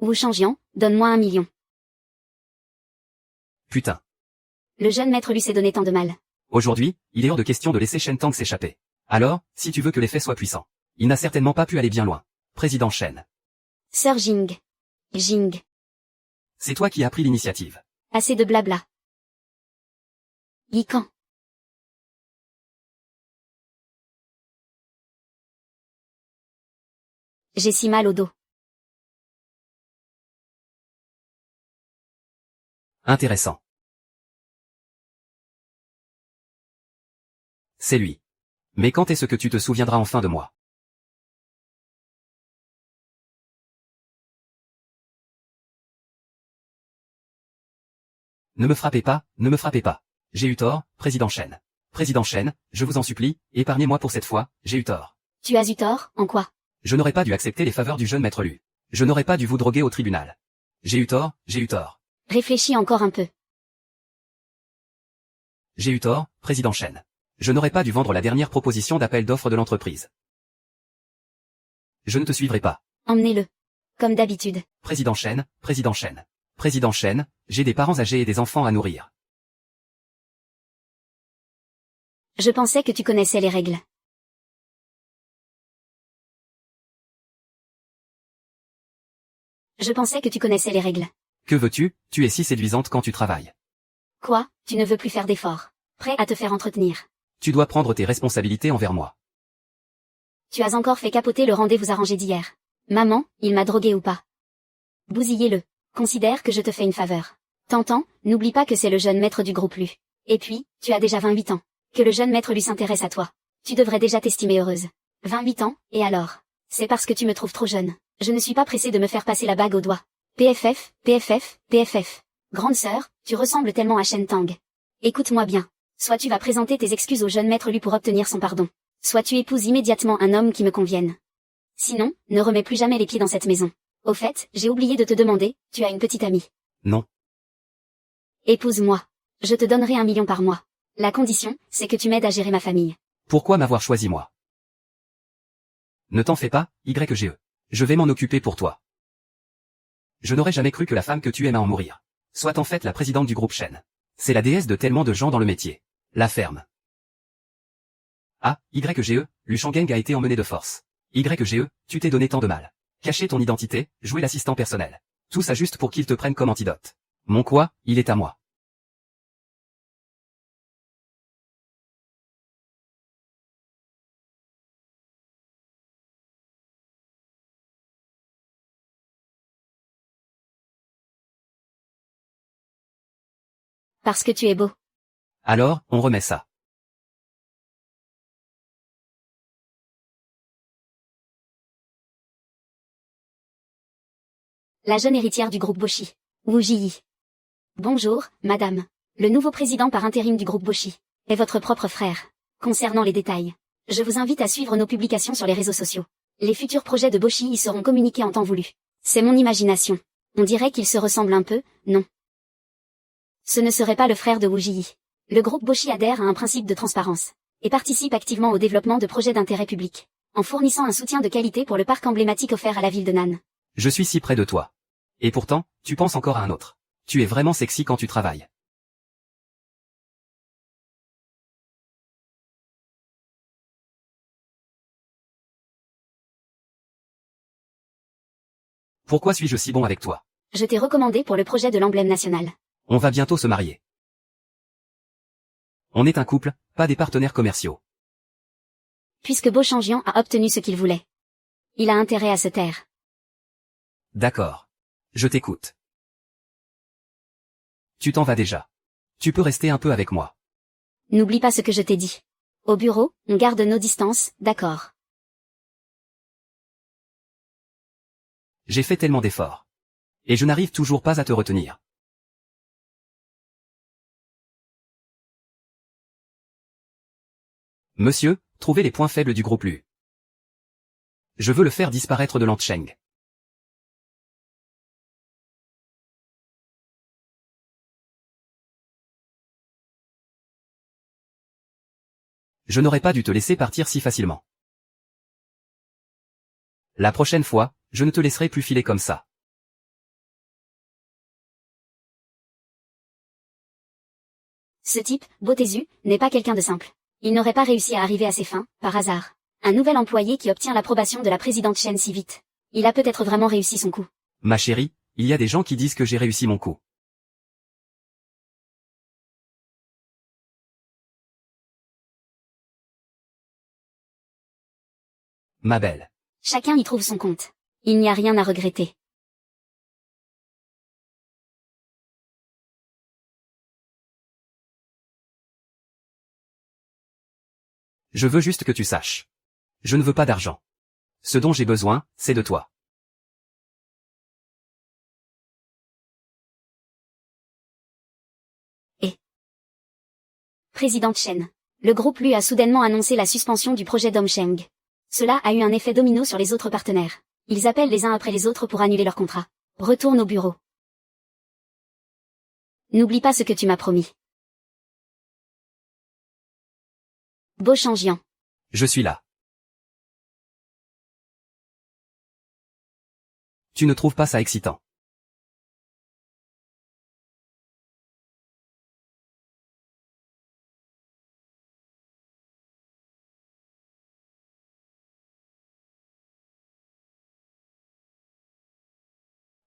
Wu Shangjian, donne-moi 1 million. Putain. Le jeune maître lui s'est donné tant de mal. Aujourd'hui, il est hors de question de laisser Shen Tang s'échapper. Alors, si tu veux que l'effet soit puissant. Il n'a certainement pas pu aller bien loin. Président Shen. Sir Jing. Jing. C'est toi qui as pris l'initiative. Assez de blabla. Yi Kan. J'ai si mal au dos. Intéressant. C'est lui. Mais quand est-ce que tu te souviendras enfin de moi? Ne me frappez pas, ne me frappez pas. J'ai eu tort, Président Shen. Président Shen, je vous en supplie, épargnez-moi pour cette fois, j'ai eu tort. Tu as eu tort, en quoi? Je n'aurais pas dû accepter les faveurs du jeune maître Lu. Je n'aurais pas dû vous droguer au tribunal. J'ai eu tort, j'ai eu tort. Réfléchis encore un peu. J'ai eu tort, Président Shen. Je n'aurais pas dû vendre la dernière proposition d'appel d'offres de l'entreprise. Je ne te suivrai pas. Emmenez-le. Comme d'habitude. Président Shen, Président Shen. Président Shen, j'ai des parents âgés et des enfants à nourrir. Je pensais que tu connaissais les règles. Je pensais que tu connaissais les règles. Que veux-tu? Tu es si séduisante quand tu travailles. Quoi? Tu ne veux plus faire d'efforts. Prêt à te faire entretenir. Tu dois prendre tes responsabilités envers moi. Tu as encore fait capoter le rendez-vous arrangé d'hier. Maman, il m'a drogué ou pas? Bousillez-le. Considère que je te fais une faveur. T'entends? N'oublie pas que c'est le jeune maître du groupe Lu. Et puis, tu as déjà 28 ans. Que le jeune maître lui s'intéresse à toi. Tu devrais déjà t'estimer heureuse. 28 ans, et alors? C'est parce que tu me trouves trop jeune. Je ne suis pas pressée de me faire passer la bague au doigt. PFF, PFF, PFF. Grande sœur, tu ressembles tellement à Shen Tang. Écoute-moi bien. Soit tu vas présenter tes excuses au jeune maître Lu pour obtenir son pardon. Soit tu épouses immédiatement un homme qui me convienne. Sinon, ne remets plus jamais les pieds dans cette maison. Au fait, j'ai oublié de te demander, tu as une petite amie? Non. Épouse-moi. Je te donnerai 1 million par mois. La condition, c'est que tu m'aides à gérer ma famille. Pourquoi m'avoir choisi moi? Ne t'en fais pas, YGE. Je vais m'en occuper pour toi. Je n'aurais jamais cru que la femme que tu aimes à en mourir soit en fait la présidente du groupe Shen. C'est la déesse de tellement de gens dans le métier. La ferme. Ah, YGE, Lu Shangeng a été emmené de force. YGE, tu t'es donné tant de mal. Cacher ton identité, jouer l'assistant personnel. Tout ça juste pour qu'il te prenne comme antidote. Mon quoi, il est à moi. Parce que tu es beau. Alors, on remet ça. La jeune héritière du groupe Boshi. Wu Jiyi. Bonjour, madame. Le nouveau président par intérim du groupe Boshi est votre propre frère. Concernant les détails, je vous invite à suivre nos publications sur les réseaux sociaux. Les futurs projets de Boshi y seront communiqués en temps voulu. C'est mon imagination. On dirait qu'ils se ressemblent un peu, non? Ce ne serait pas le frère de Wu Jiyi. Le groupe Boshi adhère à un principe de transparence et participe activement au développement de projets d'intérêt public, en fournissant un soutien de qualité pour le parc emblématique offert à la ville de Nan. Je suis si près de toi. Et pourtant, tu penses encore à un autre. Tu es vraiment sexy quand tu travailles. Pourquoi suis-je si bon avec toi? Je t'ai recommandé pour le projet de l'emblème national. On va bientôt se marier. On est un couple, pas des partenaires commerciaux. Puisque Bo Shangjian a obtenu ce qu'il voulait. Il a intérêt à se taire. D'accord. Je t'écoute. Tu t'en vas déjà. Tu peux rester un peu avec moi. N'oublie pas ce que je t'ai dit. Au bureau, on garde nos distances, d'accord? J'ai fait tellement d'efforts. Et je n'arrive toujours pas à te retenir. Monsieur, trouvez les points faibles du groupe Lu. Je veux le faire disparaître de Lancheng. Je n'aurais pas dû te laisser partir si facilement. La prochaine fois, je ne te laisserai plus filer comme ça. Ce type, Botezu, n'est pas quelqu'un de simple. Il n'aurait pas réussi à arriver à ses fins, par hasard. Un nouvel employé qui obtient l'approbation de la présidente Chen si vite. Il a peut-être vraiment réussi son coup. Ma chérie, il y a des gens qui disent que j'ai réussi mon coup. Ma belle. Chacun y trouve son compte. Il n'y a rien à regretter. Je veux juste que tu saches. Je ne veux pas d'argent. Ce dont j'ai besoin, c'est de toi. Présidente Chen. Le groupe lui a soudainement annoncé la suspension du projet Dongsheng. Cela a eu un effet domino sur les autres partenaires. Ils appellent les uns après les autres pour annuler leur contrat. Retourne au bureau. N'oublie pas ce que tu m'as promis. Bo Changjian. Je suis là. Tu ne trouves pas ça excitant?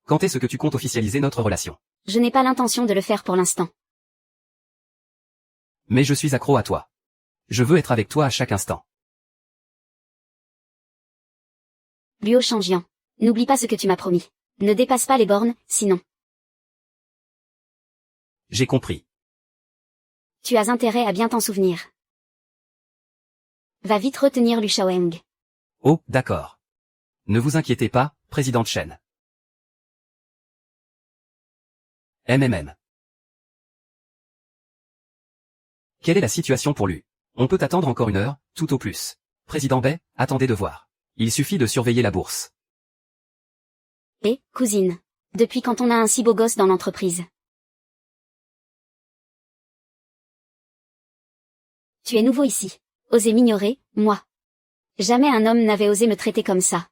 Quand est-ce que tu comptes officialiser notre relation? Je n'ai pas l'intention de le faire pour l'instant. Mais je suis accro à toi. Je veux être avec toi à chaque instant. Luo Changjian. N'oublie pas ce que tu m'as promis. Ne dépasse pas les bornes, sinon. J'ai compris. Tu as intérêt à bien t'en souvenir. Va vite retenir Lu Shaoeng. Oh, d'accord. Ne vous inquiétez pas, présidente Chen. MMM. Quelle est la situation pour lui? On peut attendre encore 1 heure, tout au plus. Président Bai, attendez de voir. Il suffit de surveiller la bourse. Et, cousine. Depuis quand on a un si beau gosse dans l'entreprise? Tu es nouveau ici. Osez m'ignorer, moi. Jamais un homme n'avait osé me traiter comme ça.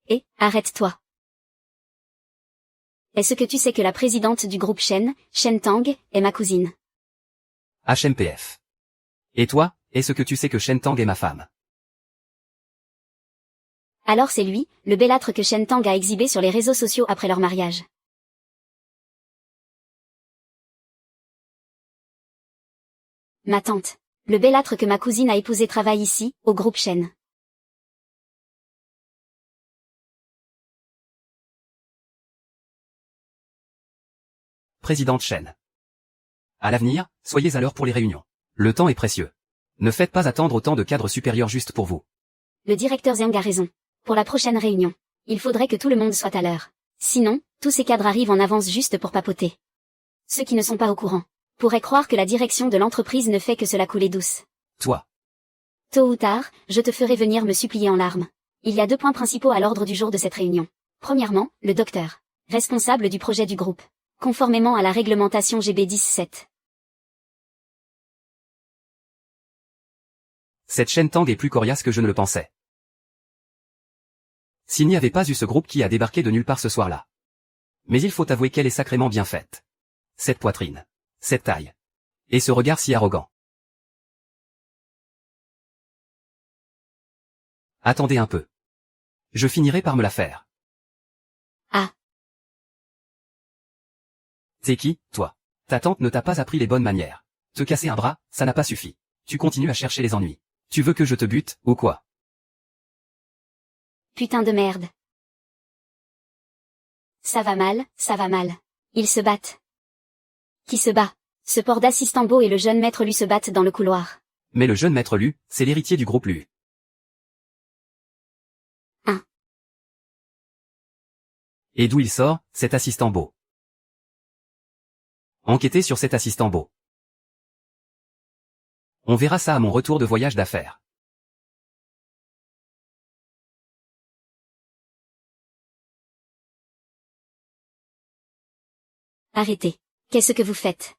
Et, arrête-toi. Est-ce que tu sais que la présidente du groupe Shen, Shen Tang, est ma cousine? HMPF. Et toi, est-ce que tu sais que Shen Tang est ma femme? Alors c'est lui, le bellâtre que Shen Tang a exhibé sur les réseaux sociaux après leur mariage. Ma tante. Le bellâtre que ma cousine a épousé travaille ici, au groupe Shen. Présidente Chen. À l'avenir, soyez à l'heure pour les réunions. Le temps est précieux. Ne faites pas attendre autant de cadres supérieurs juste pour vous. Le directeur Zhang a raison. Pour la prochaine réunion, il faudrait que tout le monde soit à l'heure. Sinon, tous ces cadres arrivent en avance juste pour papoter. Ceux qui ne sont pas au courant pourraient croire que la direction de l'entreprise ne fait que se la couler douce. Toi. Tôt ou tard, je te ferai venir me supplier en larmes. Il y a 2 points principaux à l'ordre du jour de cette réunion. Premièrement, le docteur, responsable du projet du groupe, conformément à la réglementation GB-17. Cette Shen Tang est plus coriace que je ne le pensais. S'il n'y avait pas eu ce groupe qui a débarqué de nulle part ce soir-là. Mais il faut avouer qu'elle est sacrément bien faite. Cette poitrine. Cette taille. Et ce regard si arrogant. Attendez un peu. Je finirai par me la faire. Ah. T'es qui, toi? Ta tante ne t'a pas appris les bonnes manières. Te casser un bras, ça n'a pas suffi. Tu continues à chercher les ennuis. Tu veux que je te bute, ou quoi? Putain de merde. Ça va mal, ça va mal. Ils se battent. Qui se bat? Ce port d'assistant Beau et le jeune maître Lu se battent dans le couloir. Mais le jeune maître Lu, c'est l'héritier du groupe Lu. Et d'où il sort, cet assistant Beau? Enquêtez sur cet assistant Beau. On verra ça à mon retour de voyage d'affaires. Arrêtez. Qu'est-ce que vous faites?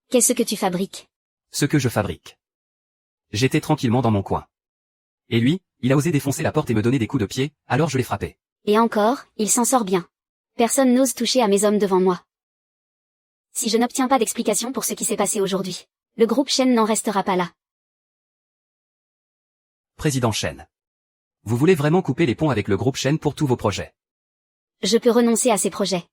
Qu'est-ce que tu fabriques? Ce que je fabrique. J'étais tranquillement dans mon coin. Et lui, il a osé défoncer la porte et me donner des coups de pied, alors je l'ai frappé. Et encore, il s'en sort bien. Personne n'ose toucher à mes hommes devant moi. Si je n'obtiens pas d'explication pour ce qui s'est passé aujourd'hui, le groupe Shen n'en restera pas là. Président Shen. Vous voulez vraiment couper les ponts avec le groupe Shen pour tous vos projets? Je peux renoncer à ces projets.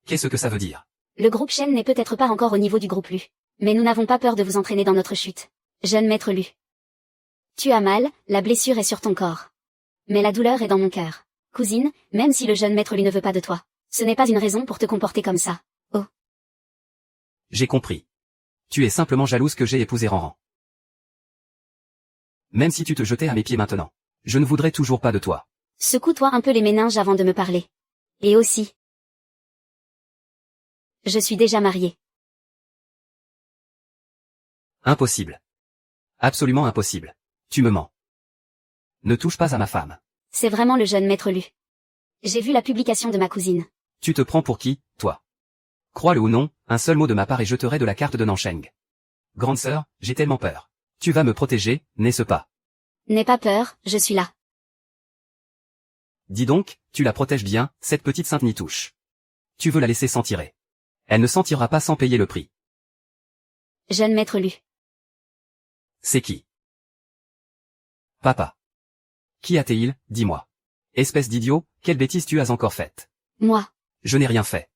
Qu'est-ce que ça veut dire? Le groupe Shen n'est peut-être pas encore au niveau du groupe Lu. Mais nous n'avons pas peur de vous entraîner dans notre chute. Jeune maître Lu. Tu as mal, la blessure est sur ton corps. Mais la douleur est dans mon cœur. Cousine, même si le jeune maître Lu ne veut pas de toi, ce n'est pas une raison pour te comporter comme ça. Oh. J'ai compris. Tu es simplement jalouse que j'ai épousé Ranran. Même si tu te jetais à mes pieds maintenant, je ne voudrais toujours pas de toi. Secoue-toi un peu les méninges avant de me parler. Et aussi. Je suis déjà mariée. Impossible. Absolument impossible. Tu me mens. Ne touche pas à ma femme. C'est vraiment le jeune maître Lu. J'ai vu la publication de ma cousine. Tu te prends pour qui, toi? Crois-le ou non, un seul mot de ma part et je te de la carte de Nansheng. Grande sœur, j'ai tellement peur. Tu vas me protéger, n'est-ce pas? N'aie pas peur, je suis là. Dis donc, tu la protèges bien, cette petite sainte Nitouche. Tu veux la laisser s'en tirer. Elle ne s'en tirera pas sans payer le prix. Jeune maître Lu. C'est qui? Papa. Qui a-t-il, dis-moi. Espèce d'idiot, quelle bêtise tu as encore faite? Moi. Je n'ai rien fait.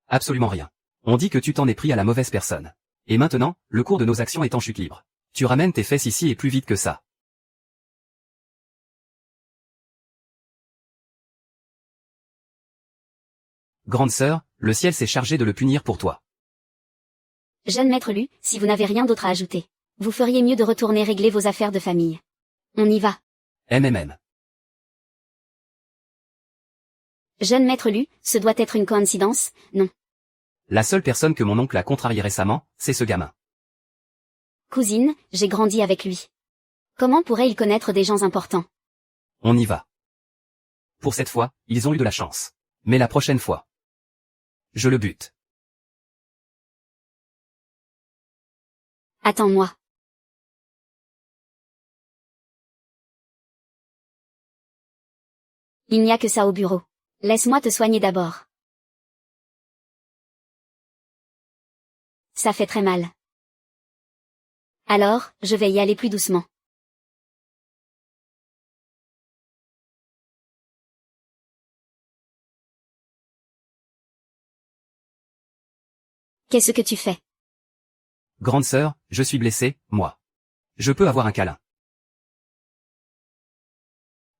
Absolument rien. On dit que tu t'en es pris à la mauvaise personne. Et maintenant, le cours de nos actions est en chute libre. Tu ramènes tes fesses ici et plus vite que ça. Grande sœur, le ciel s'est chargé de le punir pour toi. Jeune maître Lu, si vous n'avez rien d'autre à ajouter, vous feriez mieux de retourner régler vos affaires de famille. On y va. MMM. Jeune maître Lu, ce doit être une coïncidence, non? La seule personne que mon oncle a contrarié récemment, c'est ce gamin. Cousine, j'ai grandi avec lui. Comment pourrait-il connaître des gens importants? On y va. Pour cette fois, ils ont eu de la chance. Mais la prochaine fois, je le bute. Attends-moi. Il n'y a que ça au bureau. Laisse-moi te soigner d'abord. Ça fait très mal. Alors, je vais y aller plus doucement. Qu'est-ce que tu fais? Grande sœur, je suis blessé, moi. Je peux avoir un câlin.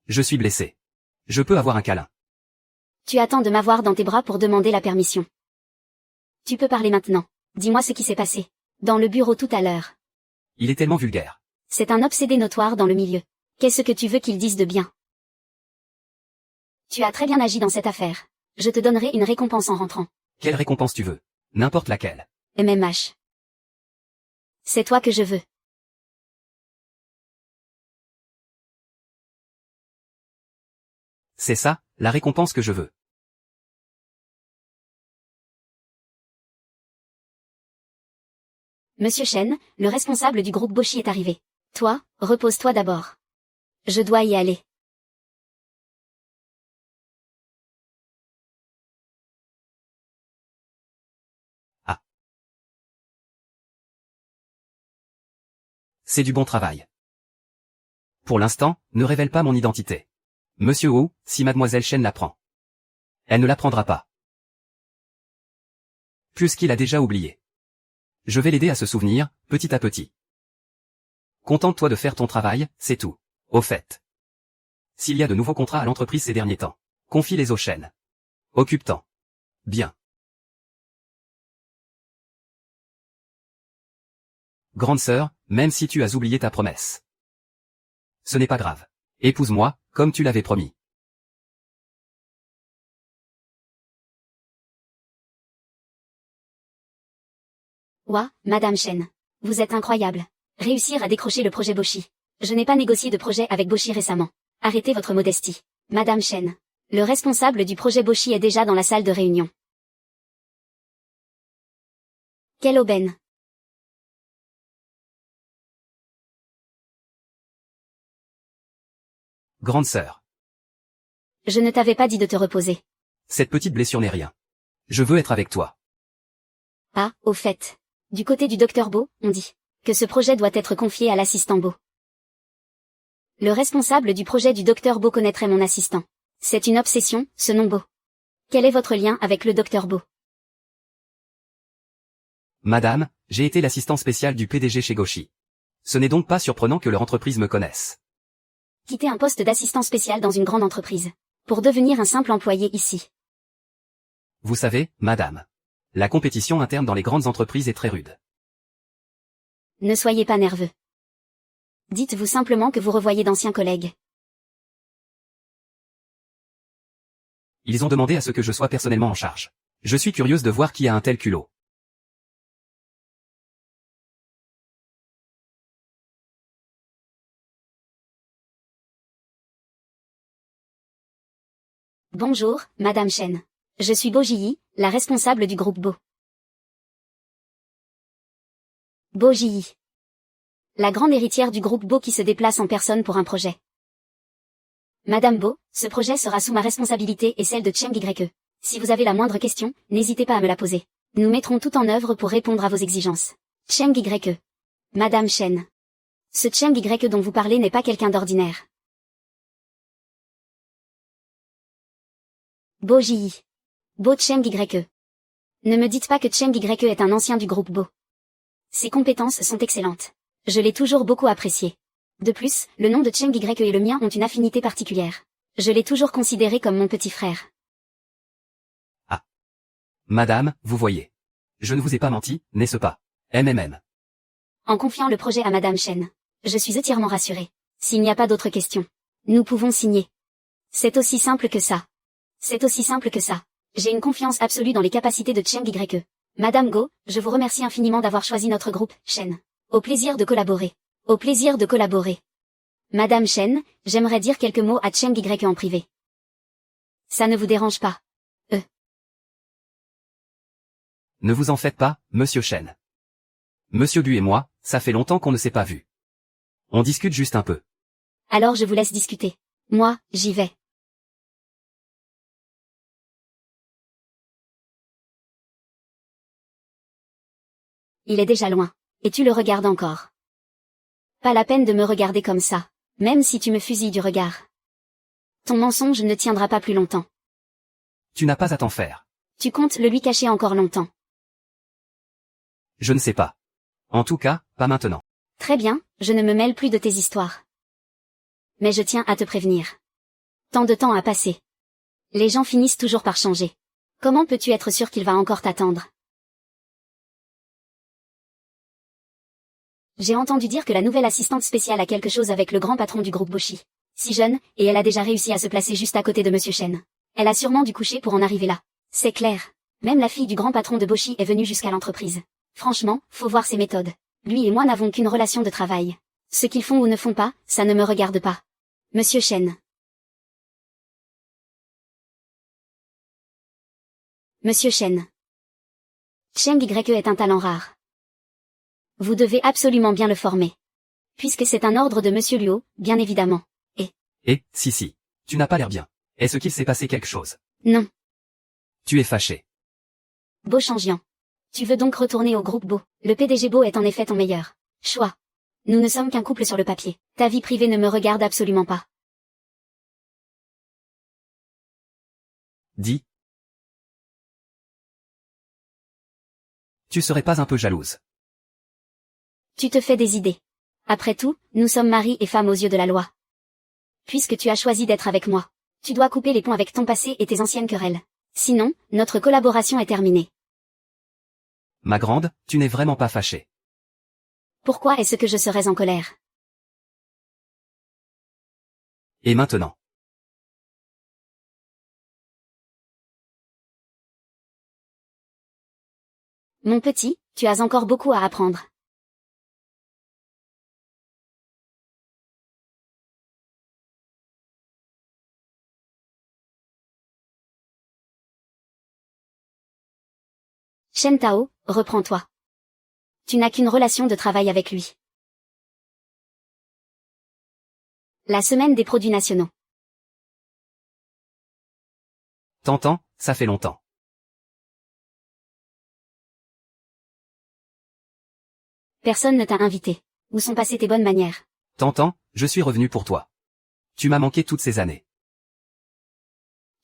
Je suis blessé. Je peux avoir un câlin. Tu attends de m'avoir dans tes bras pour demander la permission. Tu peux parler maintenant. Dis-moi ce qui s'est passé. Dans le bureau tout à l'heure. Il est tellement vulgaire. C'est un obsédé notoire dans le milieu. Qu'est-ce que tu veux qu'il dise de bien? Tu as très bien agi dans cette affaire. Je te donnerai une récompense en rentrant. Quelle récompense tu veux? N'importe laquelle. MMH. C'est toi que je veux. C'est ça, la récompense que je veux. Monsieur Shen, le responsable du groupe Boshi est arrivé. Toi, repose-toi d'abord. Je dois y aller. Ah. C'est du bon travail. Pour l'instant, ne révèle pas mon identité. Monsieur Wu, si mademoiselle Shen l'apprend. Elle ne l'apprendra pas. Puisqu'il a déjà oublié. Je vais l'aider à se souvenir, petit à petit. Contente-toi de faire ton travail, c'est tout. Au fait. S'il y a de nouveaux contrats à l'entreprise ces derniers temps, confie-les aux Shen. Occupe-t'en. Bien. Grande sœur, même si tu as oublié ta promesse. Ce n'est pas grave. Épouse-moi, comme tu l'avais promis. Ouah, Madame Shen. Vous êtes incroyable. Réussir à décrocher le projet Boshi. Je n'ai pas négocié de projet avec Boshi récemment. Arrêtez votre modestie. Madame Shen. Le responsable du projet Boshi est déjà dans la salle de réunion. Quelle aubaine. Grande sœur. Je ne t'avais pas dit de te reposer. Cette petite blessure n'est rien. Je veux être avec toi. Ah, au fait. Du côté du docteur Beau, on dit que ce projet doit être confié à l'assistant Beau. Le responsable du projet du docteur Beau connaîtrait mon assistant. C'est une obsession, ce nom Beau. Quel est votre lien avec le docteur Beau? Madame, j'ai été l'assistant spécial du PDG chez Gauchy. Ce n'est donc pas surprenant que leur entreprise me connaisse. Quitter un poste d'assistant spécial dans une grande entreprise. Pour devenir un simple employé ici. Vous savez, madame. La compétition interne dans les grandes entreprises est très rude. Ne soyez pas nerveux. Dites-vous simplement que vous revoyez d'anciens collègues. Ils ont demandé à ce que je sois personnellement en charge. Je suis curieuse de voir qui a un tel culot. Bonjour, Madame Chen. Je suis Bo Ji, la responsable du groupe Bo. Bo Ji. La grande héritière du groupe Bo qui se déplace en personne pour un projet. Madame Bo, ce projet sera sous ma responsabilité et celle de Cheng Ye. Si vous avez la moindre question, n'hésitez pas à me la poser. Nous mettrons tout en œuvre pour répondre à vos exigences. Cheng Ye. Madame Chen. Ce Cheng Y dont vous parlez n'est pas quelqu'un d'ordinaire. Bo Ji. Bo Cheng Y. Ne me dites pas que Cheng Y est un ancien du groupe Bo. Ses compétences sont excellentes. Je l'ai toujours beaucoup apprécié. De plus, le nom de Cheng Y et le mien ont une affinité particulière. Je l'ai toujours considéré comme mon petit frère. Ah. Madame, vous voyez. Je ne vous ai pas menti, n'est-ce pas? MMM. En confiant le projet à Madame Chen, je suis entièrement rassurée. S'il n'y a pas d'autres questions, nous pouvons signer. C'est aussi simple que ça. C'est aussi simple que ça. J'ai une confiance absolue dans les capacités de Cheng Y. Madame Go, je vous remercie infiniment d'avoir choisi notre groupe, Chen. Au plaisir de collaborer. Au plaisir de collaborer. Madame Chen, j'aimerais dire quelques mots à Cheng Y en privé. Ça ne vous dérange pas? Ne vous en faites pas, monsieur Chen. Monsieur Bu et moi, ça fait longtemps qu'on ne s'est pas vu. On discute juste un peu. Alors je vous laisse discuter. Moi, j'y vais. Il est déjà loin. Et tu le regardes encore. Pas la peine de me regarder comme ça, même si tu me fusilles du regard. Ton mensonge ne tiendra pas plus longtemps. Tu n'as pas à t'en faire. Tu comptes le lui cacher encore longtemps. Je ne sais pas. En tout cas, pas maintenant. Très bien, je ne me mêle plus de tes histoires. Mais je tiens à te prévenir. Tant de temps a passé. Les gens finissent toujours par changer. Comment peux-tu être sûr qu'il va encore t'attendre? J'ai entendu dire que la nouvelle assistante spéciale a quelque chose avec le grand patron du groupe Boshi. Si jeune, et elle a déjà réussi à se placer juste à côté de Monsieur Chen. Elle a sûrement dû coucher pour en arriver là. C'est clair. Même la fille du grand patron de Boshi est venue jusqu'à l'entreprise. Franchement, faut voir ses méthodes. Lui et moi n'avons qu'une relation de travail. Ce qu'ils font ou ne font pas, ça ne me regarde pas. Monsieur Chen. Monsieur Chen. Cheng Y est un talent rare. Vous devez absolument bien le former. Puisque c'est un ordre de Monsieur Luo, bien évidemment. Si. Tu n'as pas l'air bien. Est-ce qu'il s'est passé quelque chose? Non. Tu es fâché. Bo Changjian. Tu veux donc retourner au groupe Bo. Le PDG Bo est en effet ton meilleur choix. Nous ne sommes qu'un couple sur le papier. Ta vie privée ne me regarde absolument pas. Dis. Tu serais pas un peu jalouse? Tu te fais des idées. Après tout, nous sommes mari et femme aux yeux de la loi. Puisque tu as choisi d'être avec moi, tu dois couper les ponts avec ton passé et tes anciennes querelles. Sinon, notre collaboration est terminée. Ma grande, tu n'es vraiment pas fâchée. Pourquoi est-ce que je serais en colère? Et maintenant? Mon petit, tu as encore beaucoup à apprendre. Shen Tao, reprends-toi. Tu n'as qu'une relation de travail avec lui. La semaine des produits nationaux. T'entends, ça fait longtemps. Personne ne t'a invité. Où sont passées tes bonnes manières? Tantan, je suis revenu pour toi. Tu m'as manqué toutes ces années.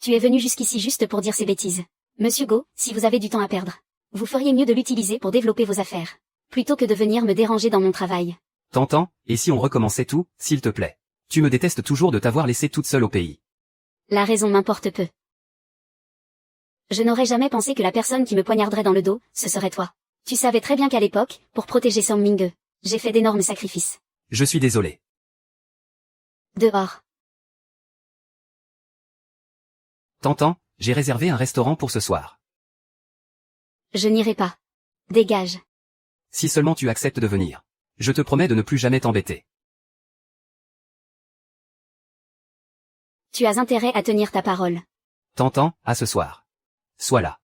Tu es venu jusqu'ici juste pour dire ces bêtises. Monsieur Go, si vous avez du temps à perdre, vous feriez mieux de l'utiliser pour développer vos affaires, plutôt que de venir me déranger dans mon travail. Tantan, et si on recommençait tout, s'il te plaît? Tu me détestes toujours de t'avoir laissée toute seule au pays. La raison m'importe peu. Je n'aurais jamais pensé que la personne qui me poignarderait dans le dos, ce serait toi. Tu savais très bien qu'à l'époque, pour protéger Song Mingue, j'ai fait d'énormes sacrifices. Je suis désolé. Dehors. Tantan, j'ai réservé un restaurant pour ce soir. Je n'irai pas. Dégage. Si seulement tu acceptes de venir. Je te promets de ne plus jamais t'embêter. Tu as intérêt à tenir ta parole. Tantan, à ce soir. Sois là.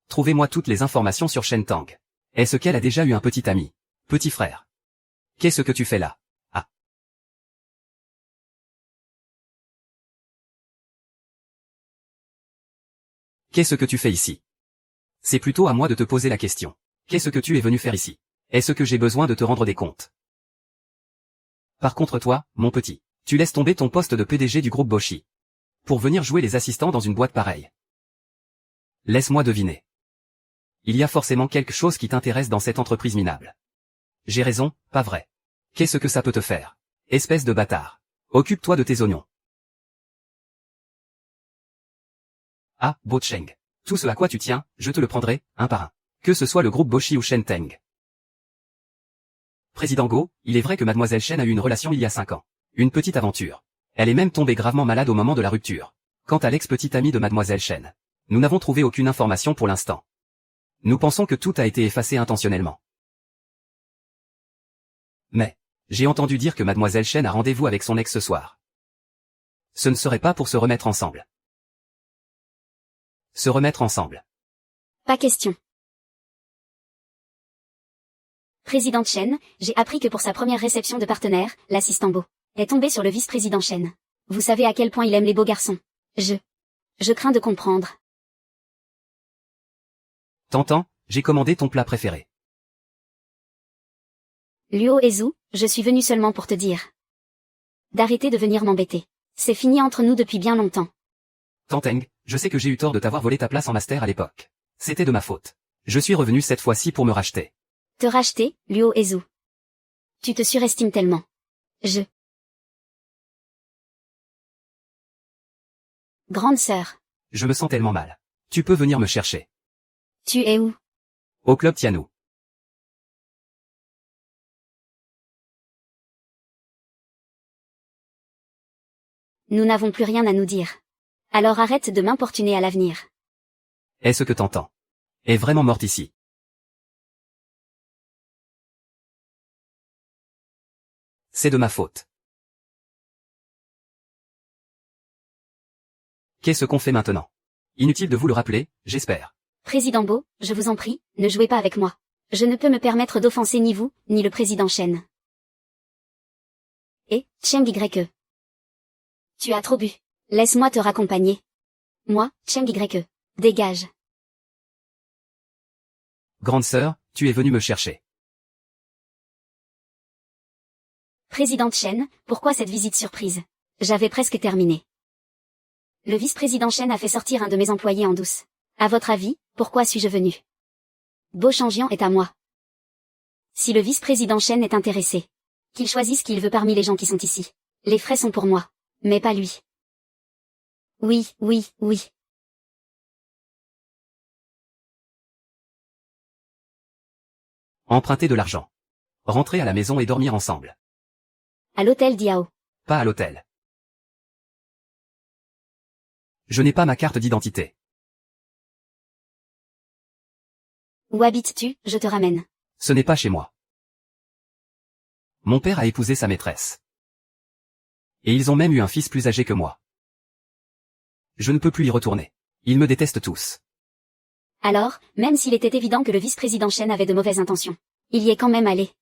Trouvez-moi toutes les informations sur Shen Tang. Est-ce qu'elle a déjà eu un petit ami? Petit frère. Qu'est-ce que tu fais là? Ah. Qu'est-ce que tu fais ici? C'est plutôt à moi de te poser la question. Qu'est-ce que tu es venu faire ici? Est-ce que j'ai besoin de te rendre des comptes? Par contre toi, mon petit, tu laisses tomber ton poste de PDG du groupe Boshi. Pour venir jouer les assistants dans une boîte pareille. Laisse-moi deviner. Il y a forcément quelque chose qui t'intéresse dans cette entreprise minable. J'ai raison, pas vrai? Qu'est-ce que ça peut te faire? Espèce de bâtard. Occupe-toi de tes oignons. Ah, Bo Cheng. Tout ce à quoi tu tiens, je te le prendrai, un par un. Que ce soit le groupe Boshi ou Shen Teng. Président Go, il est vrai que Mademoiselle Shen a eu une relation il y a 5 ans. Une petite aventure. Elle est même tombée gravement malade au moment de la rupture. Quant à l'ex-petite amie de Mademoiselle Shen, nous n'avons trouvé aucune information pour l'instant. Nous pensons que tout a été effacé intentionnellement. Mais, j'ai entendu dire que Mademoiselle Shen a rendez-vous avec son ex ce soir. Ce ne serait pas pour se remettre ensemble. Se remettre ensemble. Pas question. Présidente Chen, j'ai appris que pour sa première réception de partenaire, l'assistant Bo est tombé sur le vice-président Chen. Vous savez à quel point il aime les beaux garçons. Je crains de comprendre. Tantan, j'ai commandé ton plat préféré. Luo Ezu, je suis venu seulement pour te dire d'arrêter de venir m'embêter. C'est fini entre nous depuis bien longtemps. Tanteng, je sais que j'ai eu tort de t'avoir volé ta place en master à l'époque. C'était de ma faute. Je suis revenu cette fois-ci pour me racheter. Te racheter, Luo Ezu. Tu te surestimes tellement. Grande sœur. Je me sens tellement mal. Tu peux venir me chercher. Tu es où? Au club Tianou. Nous n'avons plus rien à nous dire. Alors arrête de m'importuner à l'avenir. Est-ce que t'entends? Est vraiment morte ici. C'est de ma faute. Qu'est-ce qu'on fait maintenant? Inutile de vous le rappeler, j'espère. Président Bo, je vous en prie, ne jouez pas avec moi. Je ne peux me permettre d'offenser ni vous, ni le président Chen. Et, Cheng Y. Tu as trop bu. Laisse-moi te raccompagner. Moi, Cheng Y. Dégage. Grande sœur, tu es venue me chercher. Présidente Chen, pourquoi cette visite surprise? J'avais presque terminé. Le vice-président Chen a fait sortir un de mes employés en douce. À votre avis, pourquoi suis-je venu? Bo Changjian est à moi. Si le vice-président Chen est intéressé, qu'il choisisse qui il veut parmi les gens qui sont ici. Les frais sont pour moi, mais pas lui. Oui. Emprunter de l'argent. Rentrer à la maison et dormir ensemble. À l'hôtel Diao. Pas à l'hôtel. Je n'ai pas ma carte d'identité. Où habites-tu? Je te ramène. Ce n'est pas chez moi. Mon père a épousé sa maîtresse. Et ils ont même eu un fils plus âgé que moi. Je ne peux plus y retourner. Ils me détestent tous. Alors, même s'il était évident que le vice-président Chen avait de mauvaises intentions, il y est quand même allé.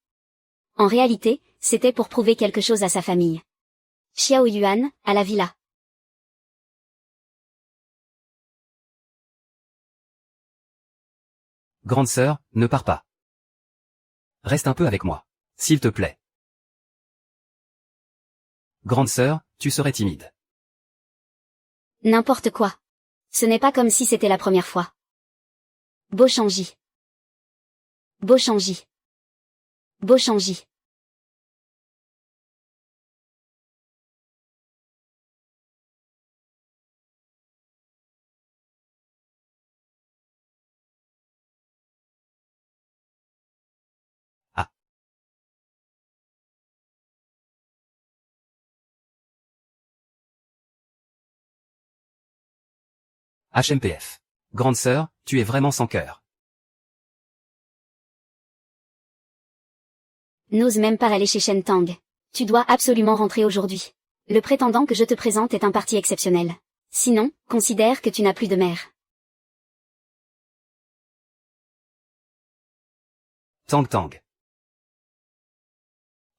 En réalité, c'était pour prouver quelque chose à sa famille. Xiao Yuan, à la villa. Grande sœur, ne pars pas. Reste un peu avec moi. S'il te plaît. Grande sœur, tu serais timide. N'importe quoi. Ce n'est pas comme si c'était la première fois. Beauchangi. Beauchangi. Beauchangi. Ah. HMPF. Grande sœur, tu es vraiment sans cœur. N'ose même pas aller chez Shen Tang. Tu dois absolument rentrer aujourd'hui. Le prétendant que je te présente est un parti exceptionnel. Sinon, considère que tu n'as plus de mère. Tang Tang.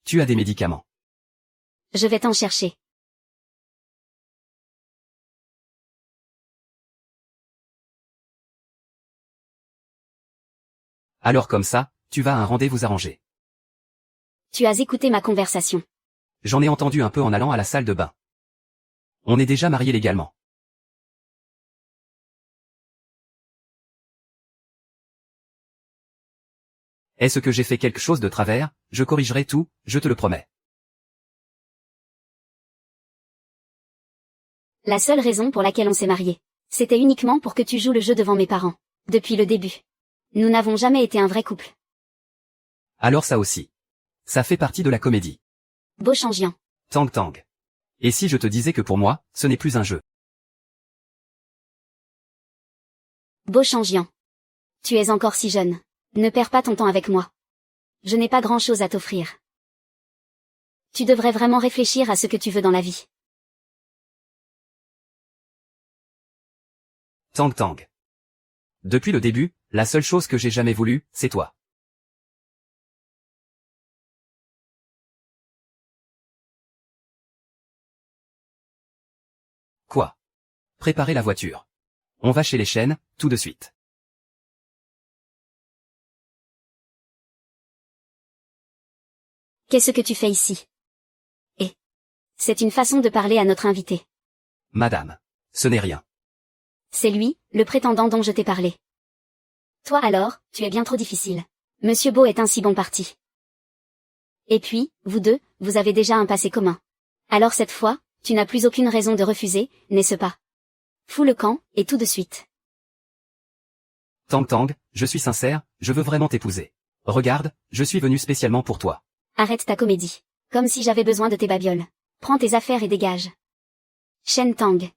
Tu as des médicaments. Je vais t'en chercher. Alors comme ça, tu vas à un rendez-vous arrangé. Tu as écouté ma conversation. J'en ai entendu un peu en allant à la salle de bain. On est déjà mariés légalement. Est-ce que j'ai fait quelque chose de travers? Je corrigerai tout, je te le promets. La seule raison pour laquelle on s'est mariés, c'était uniquement pour que tu joues le jeu devant mes parents. Depuis le début. Nous n'avons jamais été un vrai couple. Alors ça aussi. Ça fait partie de la comédie. Beauchangian. Tang Tang. Et si je te disais que pour moi, ce n'est plus un jeu? Beauchangian. Tu es encore si jeune. Ne perds pas ton temps avec moi. Je n'ai pas grand-chose à t'offrir. Tu devrais vraiment réfléchir à ce que tu veux dans la vie. Tang Tang. Depuis le début, la seule chose que j'ai jamais voulu, c'est toi. Quoi? Préparez la voiture. On va chez les Shen, tout de suite. Qu'est-ce que tu fais ici? Et c'est une façon de parler à notre invité. Madame. Ce n'est rien. C'est lui, le prétendant dont je t'ai parlé. Toi alors, tu es bien trop difficile. Monsieur Beau est un si bon parti. Et puis, vous deux, vous avez déjà un passé commun. Alors cette fois, tu n'as plus aucune raison de refuser, n'est-ce pas? Fous le camp, et tout de suite. Tang Tang, je suis sincère, je veux vraiment t'épouser. Regarde, je suis venu spécialement pour toi. Arrête ta comédie. Comme si j'avais besoin de tes babioles. Prends tes affaires et dégage. Shen Tang.